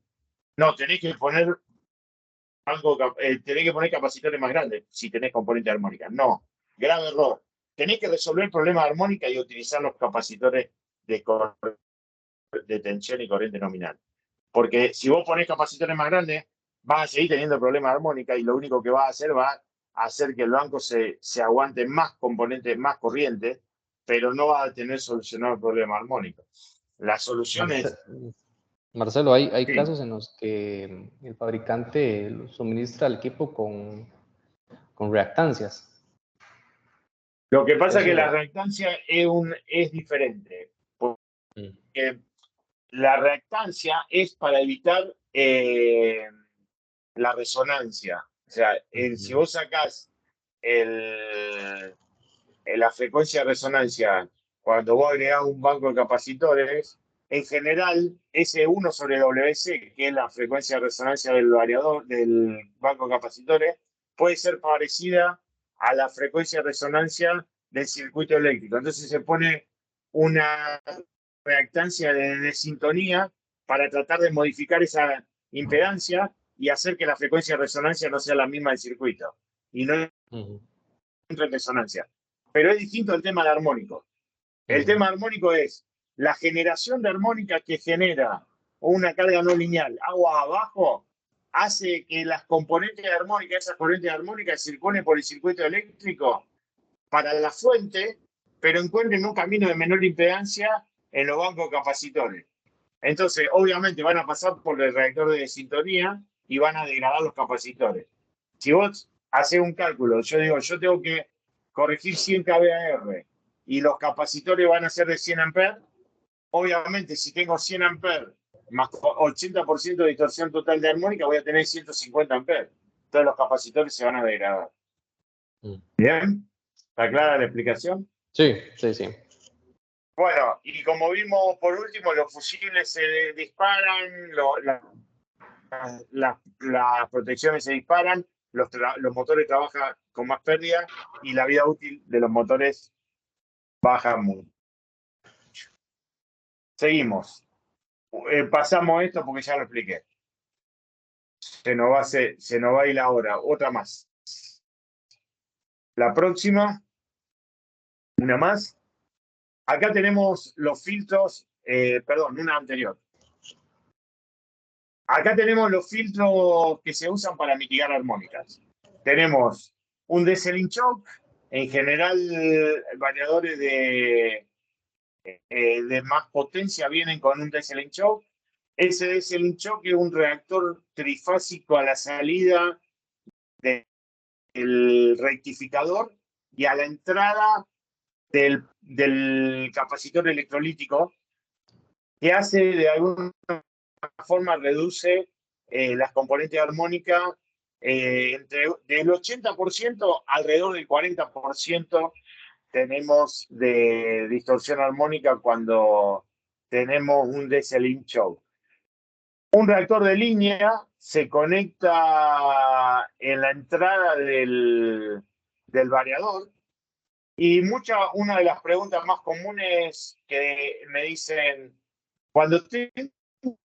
no, tenés que poner capacitores más grandes si tenés componente armónica. No, grave error. Tenés que resolver el problema de armónica y utilizar los capacitores de tensión y corriente nominal. Porque si vos ponés capacitores más grandes, vas a seguir teniendo problemas de armónica y lo único que va a hacer que el banco se aguante más componentes, más corriente, pero no va a tener solucionado el problema armónico. La solución es... Marcelo, hay Sí. casos en los que el fabricante suministra el equipo con reactancias. Lo que pasa es Eso... que la reactancia es diferente. Porque la reactancia es para evitar la resonancia. O sea, si vos sacás la frecuencia de resonancia cuando vos agregás un banco de capacitores, en general, ese 1 sobre WC, que es la frecuencia de resonancia del variador del banco de capacitores, puede ser parecida a la frecuencia de resonancia del circuito eléctrico. Entonces se pone una reactancia de sintonía para tratar de modificar esa impedancia y hacer que la frecuencia de resonancia no sea la misma del circuito y no entre en resonancia. Pero es distinto el tema de armónico. El tema armónico es la generación de armónica que genera una carga no lineal agua abajo, hace que las componentes armónicas, esas corrientes armónicas, circulen por el circuito eléctrico para la fuente, pero encuentren un camino de menor impedancia en los bancos capacitores. Entonces, obviamente, van a pasar por el reactor de sintonía y van a degradar los capacitores. Si vos haces un cálculo, yo digo, yo tengo que corregir 100 kVAR y los capacitores van a ser de 100 amperes, obviamente, si tengo 100 amperes más 80% de distorsión total de armónica, voy a tener 150 amperes. Entonces los capacitores se van a degradar. ¿Bien? ¿Está clara la explicación? Sí, sí, sí. Bueno, y como vimos por último, los fusibles se disparan, las protecciones se disparan, los motores trabajan con más pérdida y la vida útil de los motores baja mucho. Seguimos. Pasamos esto porque ya lo expliqué. Se nos va a ir la hora. Otra más. La próxima. Una más. Acá tenemos los filtros. Perdón, una anterior. Acá tenemos los filtros que se usan para mitigar armónicas. Tenemos un Desselin Choke. En general, variadores de más potencia vienen con un Desselin Choke. Ese Desselin Choke es un reactor trifásico a la salida del rectificador y a la entrada del capacitor electrolítico, que hace de alguna forma reduce las componentes armónicas del 80%, alrededor del 40% tenemos de distorsión armónica cuando tenemos un DC-Link choke. Un reactor de línea se conecta en la entrada del variador y una de las preguntas más comunes que me dicen, cuando tengo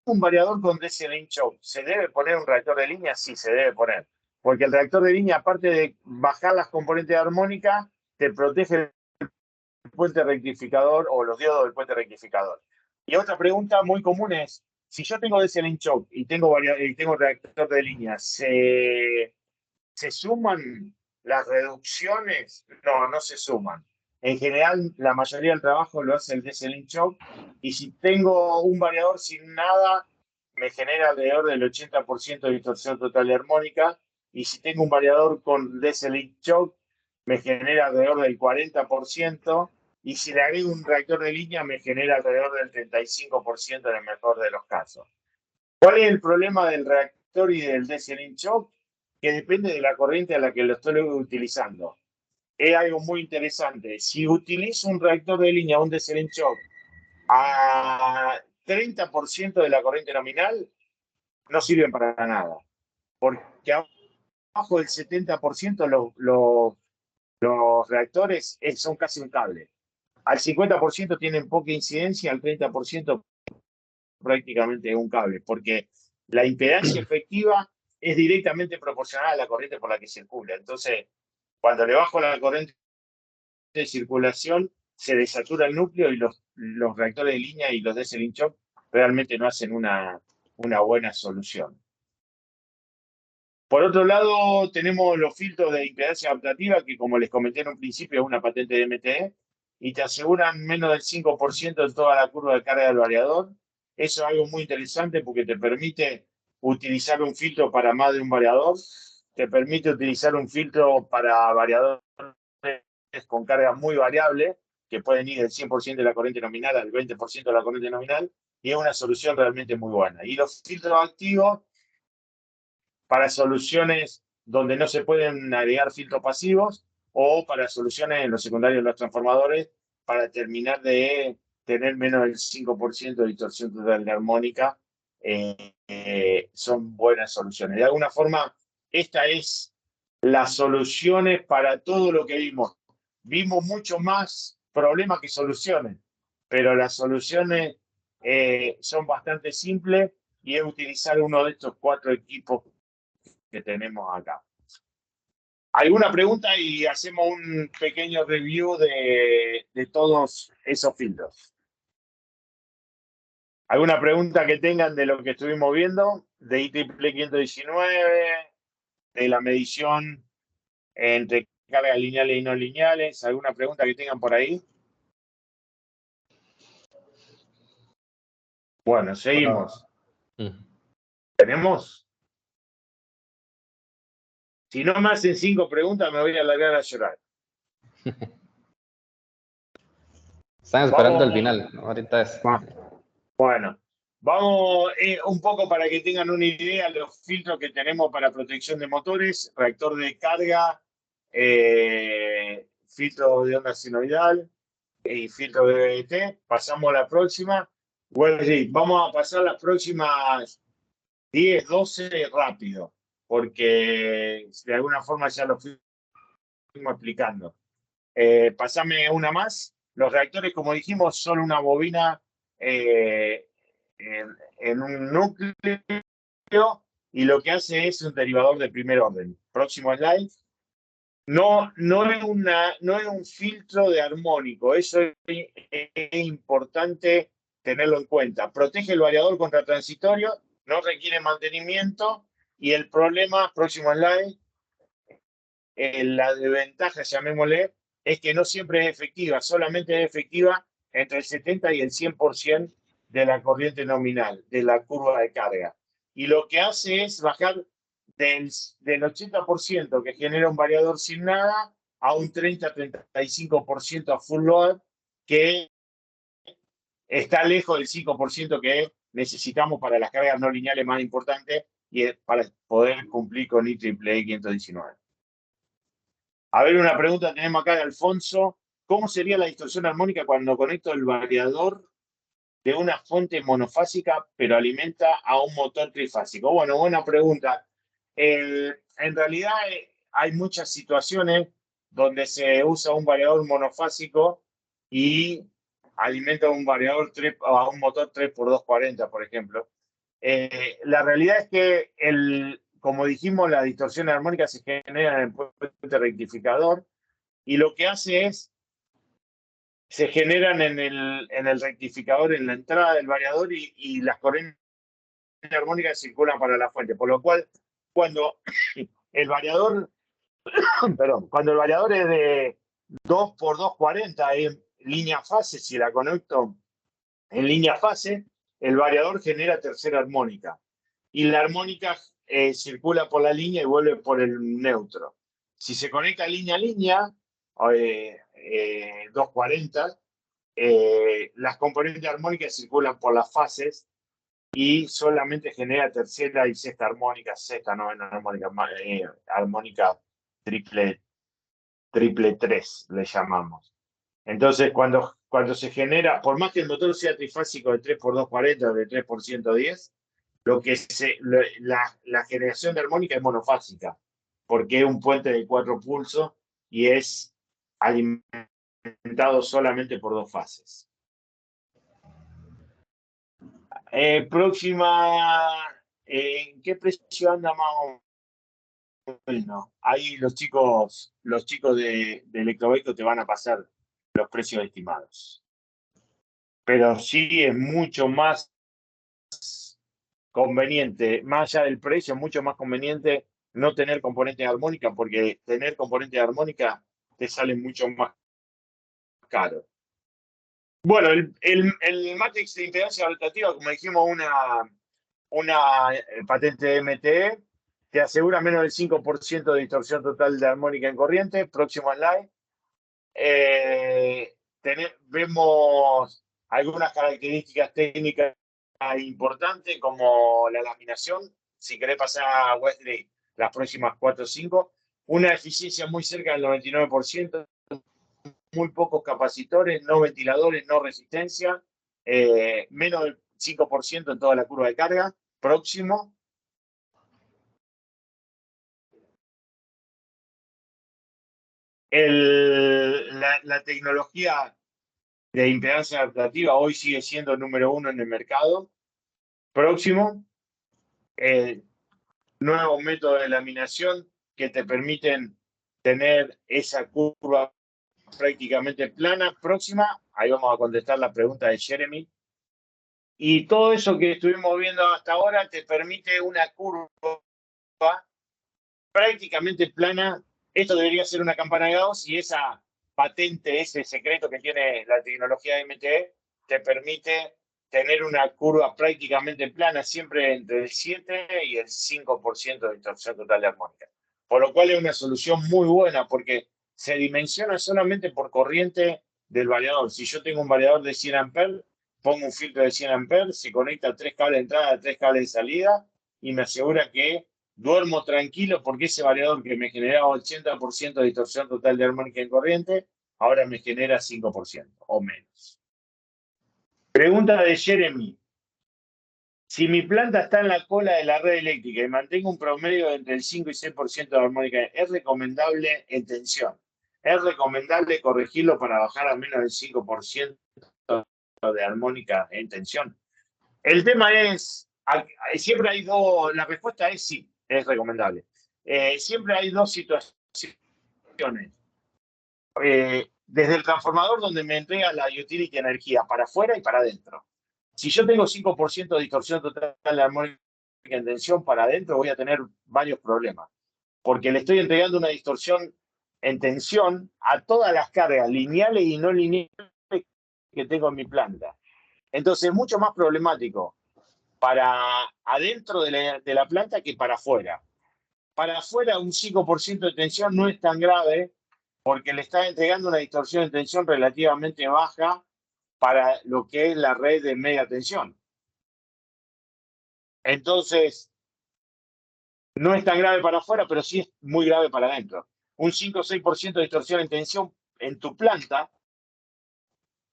un variador con DC-Link choke, ¿se debe poner un reactor de línea? Sí, se debe poner. Porque el reactor de línea, aparte de bajar las componentes armónicas, te protege el puente rectificador o los diodos del puente rectificador. Y otra pregunta muy común es, si yo tengo DC-Link choke y tengo reactor de línea, ¿se suman las reducciones? No, no se suman. En general, la mayoría del trabajo lo hace el DC-Link choke, y si tengo un variador sin nada, me genera alrededor del 80% de distorsión total y armónica, y si tengo un variador con DC-Link choke, me genera alrededor del 40%, y si le agrego un reactor de línea, me genera alrededor del 35% en el mejor de los casos. ¿Cuál es el problema del reactor y del DC-Link choke? Que depende de la corriente a la que lo estoy utilizando. Es algo muy interesante. Si utilizo un reactor de línea, un DC-Link choke, a 30% de la corriente nominal, no sirven para nada. Porque abajo del 70% los reactores son casi un cable. Al 50% tienen poca incidencia, al 30% prácticamente un cable, porque la impedancia efectiva es directamente proporcional a la corriente por la que circula. Entonces, cuando le bajo la corriente de circulación, se desatura el núcleo y los reactores de línea y los DC-Link choke realmente no hacen una buena solución. Por otro lado, tenemos los filtros de impedancia adaptativa, que como les comenté en un principio es una patente de MTE, y te aseguran menos del 5% en toda la curva de carga del variador. Eso es algo muy interesante porque te permite utilizar un filtro para más de un variador, te permite utilizar un filtro para variadores con carga muy variable, que pueden ir del 100% de la corriente nominal al 20% de la corriente nominal, y es una solución realmente muy buena. Y los filtros activos para soluciones donde no se pueden agregar filtros pasivos, o para soluciones en los secundarios de los transformadores para terminar de tener menos del 5% de distorsión total de armónica. Son buenas soluciones. De alguna forma, esta es las soluciones para todo lo que vimos. Vimos mucho más problemas que soluciones, pero las soluciones son bastante simples, y es utilizar uno de estos 4 equipos que tenemos acá. ¿Alguna pregunta? Y hacemos un pequeño review de todos esos filtros. ¿Alguna pregunta que tengan de lo que estuvimos viendo? De IEEE 519, de la medición entre cargas lineales y no lineales. ¿Alguna pregunta que tengan por ahí? Bueno, seguimos. ¿Tenemos? Si no me hacen 5 preguntas, me voy a largar a llorar. Están esperando el final, ¿no? Ahorita es. Bueno, vamos un poco para que tengan una idea de los filtros que tenemos para protección de motores: reactor de carga, filtro de onda sinoidal y filtro de BBT. Pasamos a la próxima. Bueno, sí, vamos a pasar las próximas 10, 12 rápido, porque de alguna forma ya lo fuimos explicando. Pasame una más. Los reactores, como dijimos, son una bobina en un núcleo, y lo que hace es un derivador de primer orden. Próximo slide. No es un filtro de armónico, eso es importante tenerlo en cuenta. Protege el variador contra transitorio, no requiere mantenimiento, y el problema, próximo slide, la desventaja, llamémosle, es que no siempre es efectiva, solamente es efectiva entre el 70 y el 100% de la corriente nominal, de la curva de carga. Y lo que hace es bajar del 80% que genera un variador sin nada a un 30-35% a full load, que está lejos del 5% que necesitamos para las cargas no lineales más importantes y para poder cumplir con IEEE 519. A ver, una pregunta tenemos acá de Alfonso. ¿Cómo sería la distorsión armónica cuando conecto el variador de una fuente monofásica pero alimenta a un motor trifásico? Bueno, buena pregunta. En realidad hay muchas situaciones donde se usa un variador monofásico y alimenta a un variador a un motor 3x240, por ejemplo. La realidad es que, como dijimos, la distorsión armónica se genera en el puente rectificador y lo que hace es, se generan en el rectificador, en la entrada del variador y las corrientes armónicas circulan para la fuente. Por lo cual, cuando el variador, perdón, cuando el variador es de 2x240 en línea fase, si la conecto en línea fase, el variador genera tercera armónica. Y la armónica circula por la línea y vuelve por el neutro. Si se conecta línea a línea, 240, las componentes armónicas circulan por las fases y solamente genera tercera y sexta armónica, sexta, novena armónica, armónica triple 3, le llamamos. Entonces, cuando se genera, por más que el motor sea trifásico de 3x240 o de 3x110, la generación de armónica es monofásica, porque es un puente de 4 pulsos y es alimentado solamente por 2 fases. Próxima, ¿en qué precio anda más o menos? Ahí los chicos de Electrobeco te van a pasar los precios estimados. Pero sí es mucho más conveniente, más allá del precio, mucho más conveniente no tener componentes armónicas, porque tener componentes armónicas te sale mucho más caro. Bueno, el Matrix de impedancia adaptativa, como dijimos, una patente MTE, te asegura menos del 5% de distorsión total de armónica en corriente. Próximo slide. Vemos algunas características técnicas importantes como la laminación. Si querés pasar a Wesley las próximas 4 o 5. Una eficiencia muy cerca del 99%, muy pocos capacitores, no ventiladores, no resistencia, menos del 5% en toda la curva de carga. Próximo. La tecnología de impedancia adaptativa hoy sigue siendo el número 1 en el mercado. Próximo. Nuevos métodos de laminación que te permiten tener esa curva prácticamente plana. Próxima. Ahí vamos a contestar la pregunta de Jeremy. Y todo eso que estuvimos viendo hasta ahora te permite una curva prácticamente plana. Esto debería ser una campana de Gauss y esa patente, ese secreto que tiene la tecnología de MTE, te permite tener una curva prácticamente plana, siempre entre el 7 y el 5% de distorsión total de armónica. Por lo cual es una solución muy buena porque se dimensiona solamente por corriente del variador. Si yo tengo un variador de 100 amperes, pongo un filtro de 100 amperes, se conecta 3 cables de entrada, 3 cables de salida y me asegura que duermo tranquilo porque ese variador que me generaba 80% de distorsión total de armónica en corriente, ahora me genera 5% o menos. Pregunta de Jeremy. Si mi planta está en la cola de la red eléctrica y mantengo un promedio de entre el 5 y 6% de armónica, ¿es recomendable en tensión? ¿Es recomendable corregirlo para bajar a menos del 5% de armónica en tensión? El tema es, siempre hay dos, la respuesta es sí, es recomendable. Siempre hay dos situaciones. Desde el transformador donde me entrega la utility energía, para afuera y para adentro. Si yo tengo 5% de distorsión total de armónica en tensión para adentro, voy a tener varios problemas. Porque le estoy entregando una distorsión en tensión a todas las cargas lineales y no lineales que tengo en mi planta. Entonces es mucho más problemático para adentro de la planta que para afuera. Para afuera un 5% de tensión no es tan grave porque le está entregando una distorsión de tensión relativamente baja para lo que es la red de media tensión. Entonces, no es tan grave para afuera, pero sí es muy grave para adentro. Un 5 o 6% de distorsión en tensión en tu planta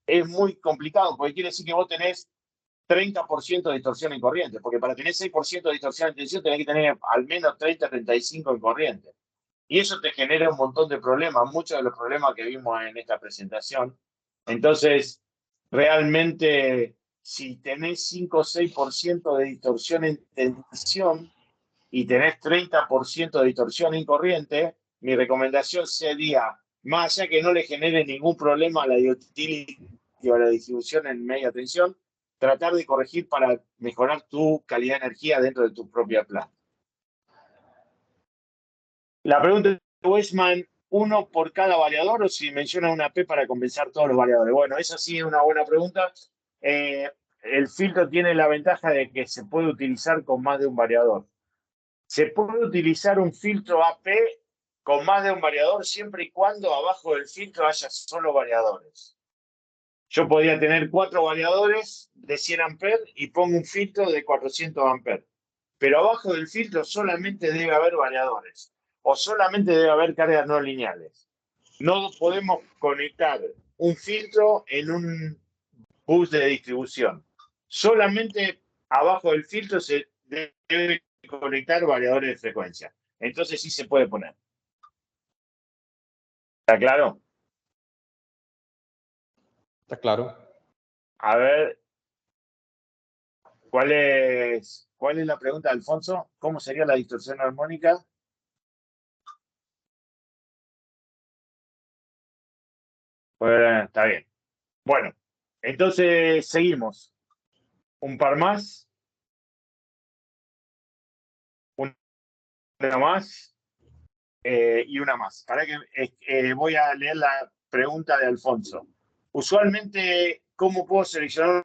es muy complicado, porque quiere decir que vos tenés 30% de distorsión en corriente, porque para tener 6% de distorsión en tensión tenés que tener al menos 30-35 en corriente. Y eso te genera un montón de problemas, muchos de los problemas que vimos en esta presentación. Entonces, realmente, si tenés 5 o 6% de distorsión en tensión y tenés 30% de distorsión en corriente, mi recomendación sería, más allá que no le genere ningún problema a la utility o a la distribución en media tensión, tratar de corregir para mejorar tu calidad de energía dentro de tu propia planta. La pregunta de Weissman, ¿uno por cada variador o si menciona una P para compensar todos los variadores? Bueno, esa sí es una buena pregunta. El filtro tiene la ventaja de que se puede utilizar con más de un variador. Se puede utilizar un filtro AP con más de un variador siempre y cuando abajo del filtro haya solo variadores. Yo podría tener 4 variadores de 100 amperes y pongo un filtro de 400 amperes. Pero abajo del filtro solamente debe haber variadores o solamente debe haber cargas no lineales. No podemos conectar un filtro en un bus de distribución. Solamente abajo del filtro se debe conectar variadores de frecuencia. Entonces sí se puede poner. ¿Está claro? Está claro. A ver, ¿cuál es la pregunta, Alfonso? ¿Cómo sería la distorsión armónica? Pues, está bien. Bueno, entonces seguimos. Un par más, una más y una más. Para que voy a leer la pregunta de Alfonso. Usualmente, ¿cómo puedo seleccionar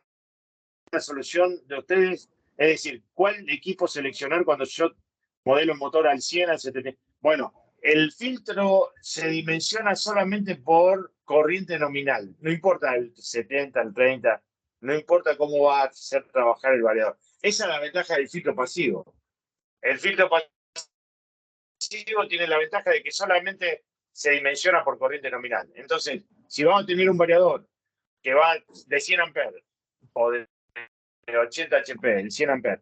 una solución de ustedes? Es decir, ¿cuál equipo seleccionar cuando yo modelo un motor al 100, al 70? Bueno, el filtro se dimensiona solamente por corriente nominal. No importa el 70, el 30, no importa cómo va a hacer trabajar el variador. Esa es la ventaja del filtro pasivo. El filtro pasivo tiene la ventaja de que solamente se dimensiona por corriente nominal. Entonces, si vamos a tener un variador que va de 100 amperes o de 80 HP, el 100 amperes,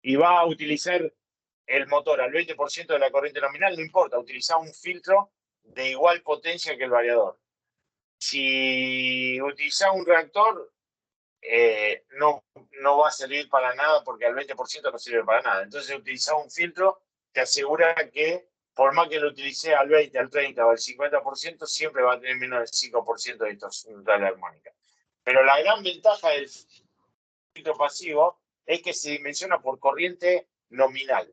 y va a utilizar el motor al 20% de la corriente nominal, no importa, utilizar un filtro de igual potencia que el variador. Si utiliza un reactor, no va a servir para nada porque al 20% no sirve para nada. Entonces, utilizar un filtro te asegura que, por más que lo utilice al 20, al 30 o al 50%, siempre va a tener menos del 5% de distorsión total armónica. Pero la gran ventaja del filtro pasivo es que se dimensiona por corriente nominal.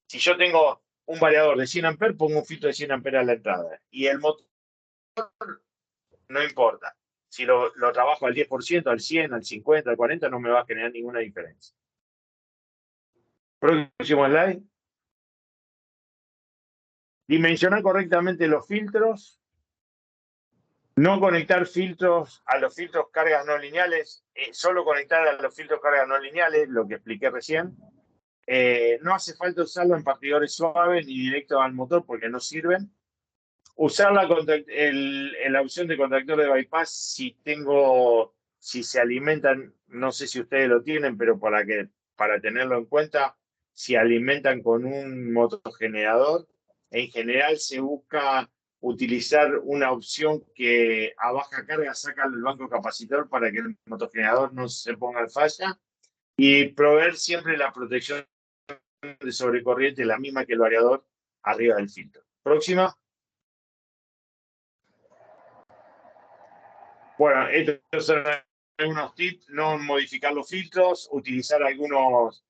Si yo tengo un variador de 100 amperes, pongo un filtro de 100 amperes a la entrada. Y el motor no importa. Si lo trabajo al 10%, al 100, al 50, al 40, no me va a generar ninguna diferencia. Próximo slide. Dimensionar correctamente los filtros. No conectar filtros a los filtros cargas no lineales. Solo conectar a los filtros cargas no lineales, lo que expliqué recién. No hace falta usarlo en partidores suaves ni directo al motor porque no sirven. Usar la opción de contactor de bypass si se alimentan, no sé si ustedes lo tienen, pero para tenerlo en cuenta, si alimentan con un motogenerador, en general se busca utilizar una opción que a baja carga saca el banco capacitor para que el motogenerador no se ponga en falla y proveer siempre la protección de sobrecorriente, la misma que el variador arriba del filtro. Próxima. Bueno, estos son algunos tips: no modificar los filtros, utilizar algunos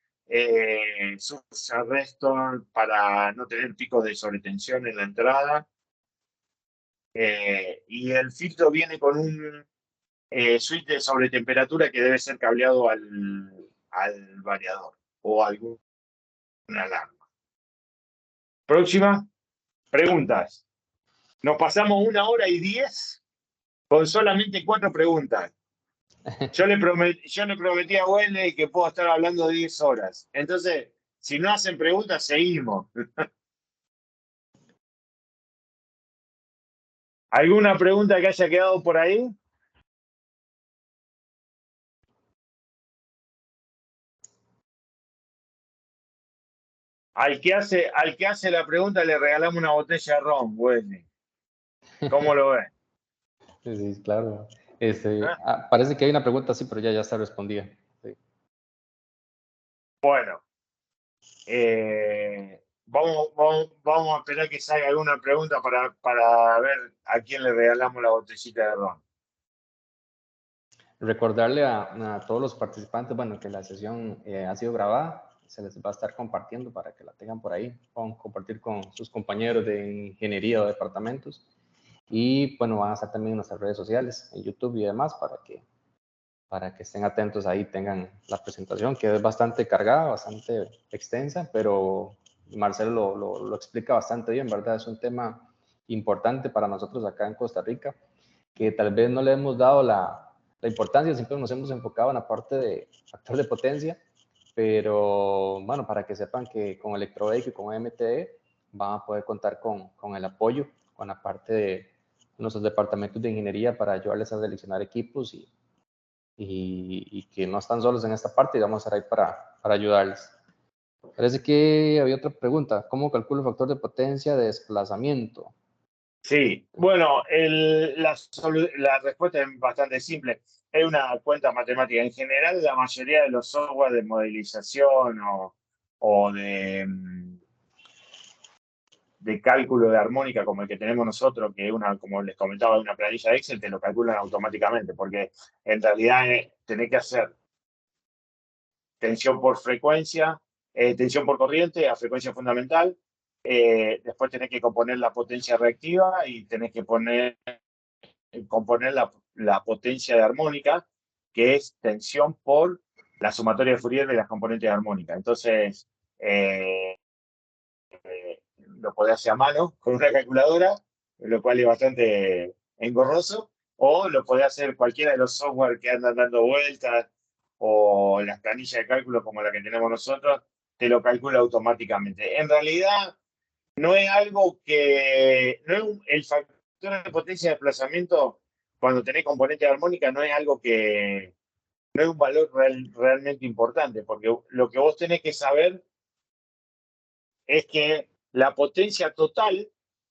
source arrestor para no tener picos de sobretensión en la entrada. Y el filtro viene con un switch de sobretemperatura que debe ser cableado al variador o alguna alarma. Próxima. Preguntas. Nos pasamos 1 hora y 10 con solamente 4 preguntas. Yo le prometí a Wendy que puedo estar hablando 10 horas. Entonces, si no hacen preguntas, seguimos. ¿Alguna pregunta que haya quedado por ahí? Al que hace la pregunta le regalamos una botella de ron, Wendy. ¿Cómo lo ves? Sí, claro. Parece que hay una pregunta así, pero ya está respondida. Sí. Bueno, vamos a esperar que salga alguna pregunta para ver a quién le regalamos la botellita de ron. Recordarle a todos los participantes, bueno, que la sesión ha sido grabada, se les va a estar compartiendo para que la tengan por ahí, puedan compartir con sus compañeros de ingeniería o departamentos. Y bueno, van a estar también en nuestras redes sociales, en YouTube y demás, para que estén atentos ahí, tengan la presentación, que es bastante cargada, bastante extensa, pero Marcelo lo explica bastante bien, ¿verdad? Es un tema importante para nosotros acá en Costa Rica, que tal vez no le hemos dado la importancia, siempre nos hemos enfocado en la parte de factor de potencia, pero bueno, para que sepan que con Electrobake y con MTE van a poder contar con el apoyo, con la parte de nuestros departamentos de ingeniería para ayudarles a seleccionar equipos y que no están solos en esta parte y vamos a estar ahí para ayudarles. Parece que había otra pregunta. ¿Cómo calculo el factor de potencia de desplazamiento? Sí, bueno, la respuesta es bastante simple. Es una cuenta matemática. En general, la mayoría de los software de modelización o de cálculo de armónica como el que tenemos nosotros, que es como les comentaba, una planilla de Excel, te lo calculan automáticamente, porque en realidad tenés que hacer tensión por frecuencia, tensión por corriente a frecuencia fundamental, después tenés que componer la potencia reactiva y tenés que componer la potencia de armónica, que es tensión por la sumatoria de Fourier de las componentes de armónica. Entonces, lo podés hacer a mano con una calculadora, lo cual es bastante engorroso, o lo podés hacer cualquiera de los software que andan dando vueltas o las planillas de cálculo como la que tenemos nosotros, te lo calcula automáticamente. En realidad, no es algo que, el factor de potencia de desplazamiento cuando tenés componente armónica no es algo que, no es un valor realmente importante, porque lo que vos tenés que saber es que la potencia total,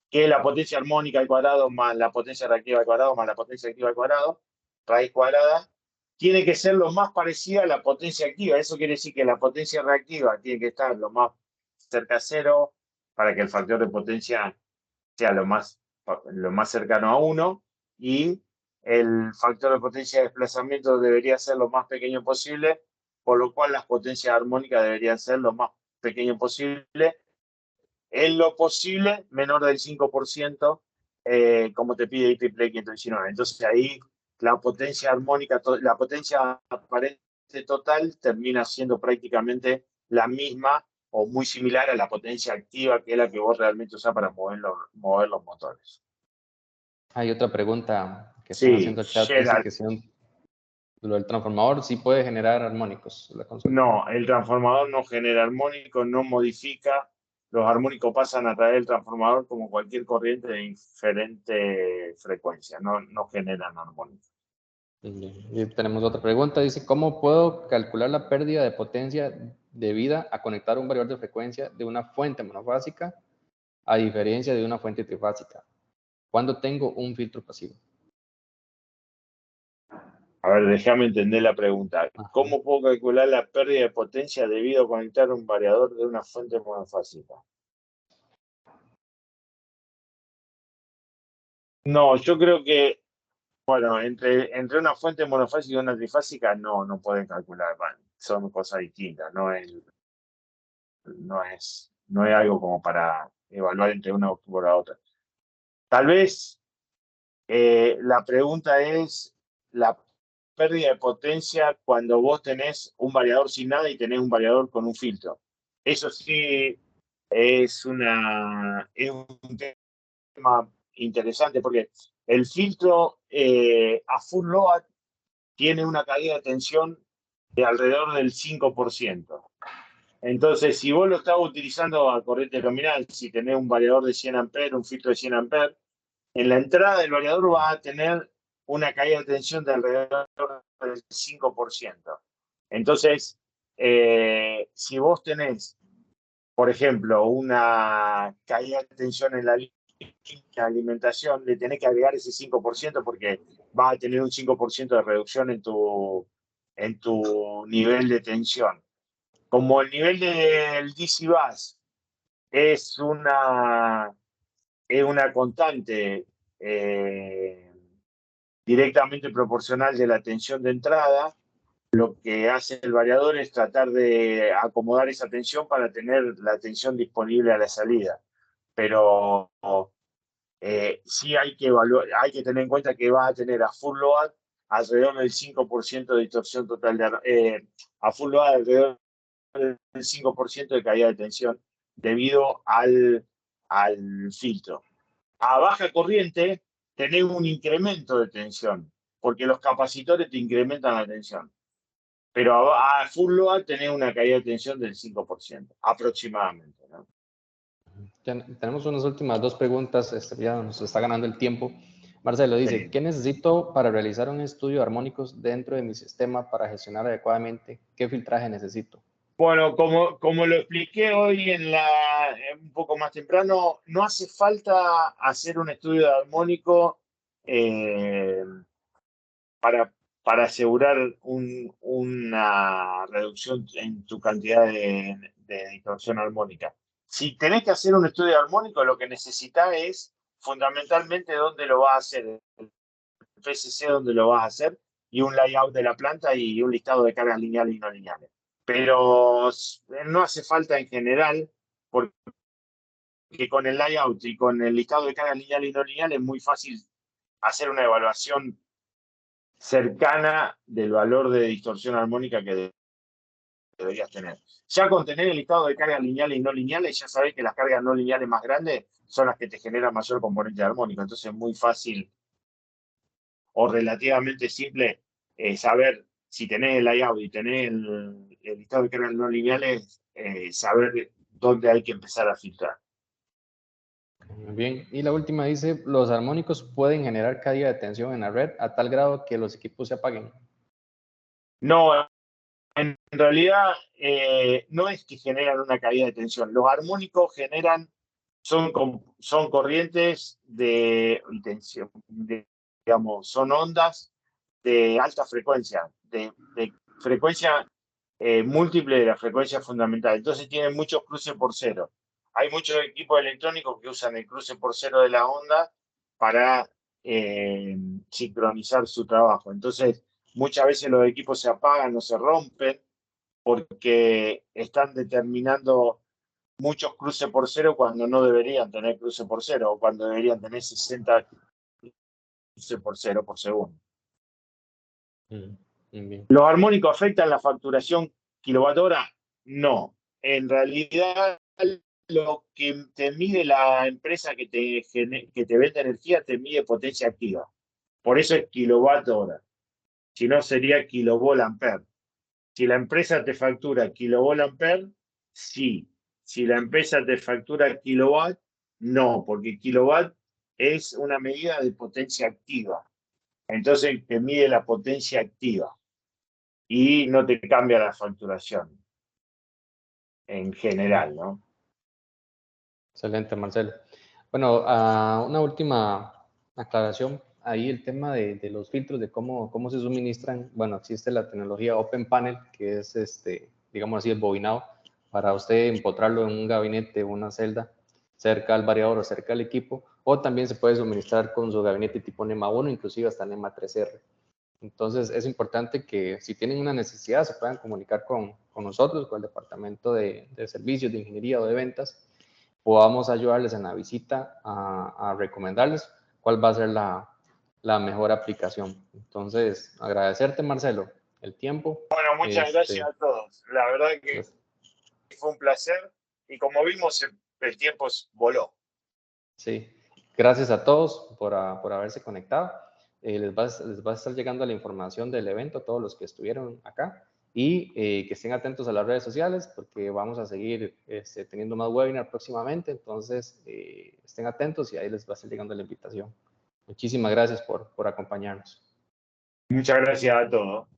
que es la potencia armónica al cuadrado más la potencia reactiva al cuadrado más la potencia activa al cuadrado, raíz cuadrada, tiene que ser lo más parecida a la potencia activa. Eso quiere decir que la potencia reactiva tiene que estar lo más cerca a cero para que el factor de potencia sea lo más cercano a 1 y el factor de potencia de desplazamiento debería ser lo más pequeño posible, por lo cual las potencias armónicas deberían ser lo más pequeño posible en lo posible menor del 5%, como te pide IEEE 519. Entonces ahí la potencia armónica, la potencia aparente total termina siendo prácticamente la misma o muy similar a la potencia activa, que es la que vos realmente usás para mover los motores. Hay otra pregunta que están Sí, haciendo el chat, dice Gerald. que si lo del transformador sí puede generar armónicos. La consulta. No, el transformador no genera armónico, no modifica. Los armónicos pasan a través del transformador como cualquier corriente de diferente frecuencia, no generan armónicos. Y tenemos otra pregunta, dice, ¿cómo puedo calcular la pérdida de potencia debida a conectar un variador de frecuencia de una fuente monofásica a diferencia de una fuente trifásica cuando tengo un filtro pasivo? A ver, déjame entender la pregunta. Ajá. ¿Cómo puedo calcular la pérdida de potencia debido a conectar un variador de una fuente monofásica? No, yo creo que, bueno, entre una fuente monofásica y una trifásica no pueden calcular, son cosas distintas, no es algo como para evaluar entre una por la otra. Tal vez la pregunta es la pérdida de potencia cuando vos tenés un variador sin nada y tenés un variador con un filtro. Eso sí es un tema interesante, porque el filtro a full load tiene una caída de tensión de alrededor del 5%. Entonces, si vos lo estás utilizando a corriente nominal, si tenés un variador de 100 amperes, un filtro de 100 amperes, en la entrada del variador va a tener una caída de tensión de alrededor del 5%. Entonces, si vos tenés, por ejemplo, una caída de tensión en la línea de alimentación, le tenés que agregar ese 5% porque vas a tener un 5% de reducción en tu nivel de tensión. Como el nivel del DC bus es una constante directamente proporcional de la tensión de entrada, lo que hace el variador es tratar de acomodar esa tensión para tener la tensión disponible a la salida. Pero sí hay que hay que tener en cuenta que va a tener a full load alrededor del 5% de distorsión total a full load alrededor del 5% de caída de tensión debido al filtro. A baja corriente tenés un incremento de tensión, porque los capacitores te incrementan la tensión. Pero a full load tenés una caída de tensión del 5%, aproximadamente, ¿no? Tenemos unas últimas dos preguntas, ya nos está ganando el tiempo. Marcelo dice, Sí. ¿qué necesito para realizar un estudio de armónicos dentro de mi sistema para gestionar adecuadamente? ¿Qué filtraje necesito? Bueno, como lo expliqué hoy un poco más temprano, no hace falta hacer un estudio de armónico para asegurar una reducción en tu cantidad de distorsión armónica. Si tenés que hacer un estudio armónico, lo que necesitas es fundamentalmente dónde lo vas a hacer, el PCC dónde lo vas a hacer, y un layout de la planta y un listado de cargas lineales y no lineales. Pero no hace falta en general, porque con el layout y con el listado de cargas lineales y no lineales es muy fácil hacer una evaluación cercana del valor de distorsión armónica que deberías tener. Ya con tener el listado de cargas lineales y no lineales, ya sabés que las cargas no lineales más grandes son las que te generan mayor componente armónico. Entonces es muy fácil o relativamente simple saber si tenés el layout y tenés el listado de cargas no lineales, saber dónde hay que empezar a filtrar. Muy bien. Y la última dice, los armónicos pueden generar caída de tensión en la red a tal grado que los equipos se apaguen. No, en realidad no es que generan una caída de tensión. Los armónicos son corrientes de tensión, digamos, son ondas de alta frecuencia, de frecuencia múltiple de la frecuencia fundamental. Entonces tienen muchos cruces por cero. Hay muchos equipos electrónicos que usan el cruce por cero de la onda para sincronizar su trabajo. Entonces, muchas veces los equipos se apagan o se rompen porque están determinando muchos cruces por cero cuando no deberían tener cruce por cero o cuando deberían tener 60 cruces por cero por segundo. Bien. ¿Los armónicos afectan la facturación kilowatt-hora? No. En realidad, lo que te mide la empresa que te vende energía te mide potencia activa. Por eso es kilowatt-hora. Si no, sería kilovolt-ampere. Si la empresa te factura kilovolt-ampere, sí. Si la empresa te factura kilowatt, no, porque kilowatt es una medida de potencia activa. Entonces te mide la potencia activa y no te cambia la facturación en general, ¿no? Excelente, Marcelo. Bueno, una última aclaración. Ahí el tema de los filtros, de cómo se suministran. Bueno, existe la tecnología Open Panel, que es, digamos así, el bobinado, para usted empotrarlo en un gabinete o una celda cerca al variador o cerca al equipo, o también se puede suministrar con su gabinete tipo NEMA 1, inclusive hasta NEMA 3R. Entonces, es importante que si tienen una necesidad se puedan comunicar con nosotros, con el departamento de servicios, de ingeniería o de ventas, podamos ayudarles en la visita a recomendarles cuál va a ser la mejor aplicación. Entonces, agradecerte, Marcelo, el tiempo. Bueno, muchas gracias a todos. La verdad que fue un placer y como vimos, el tiempo voló. Sí, gracias a todos por haberse conectado. Les va a estar llegando la información del evento a todos los que estuvieron acá y que estén atentos a las redes sociales porque vamos a seguir teniendo más webinars próximamente, entonces estén atentos y ahí les va a estar llegando la invitación. Muchísimas gracias por acompañarnos. Muchas gracias a todos.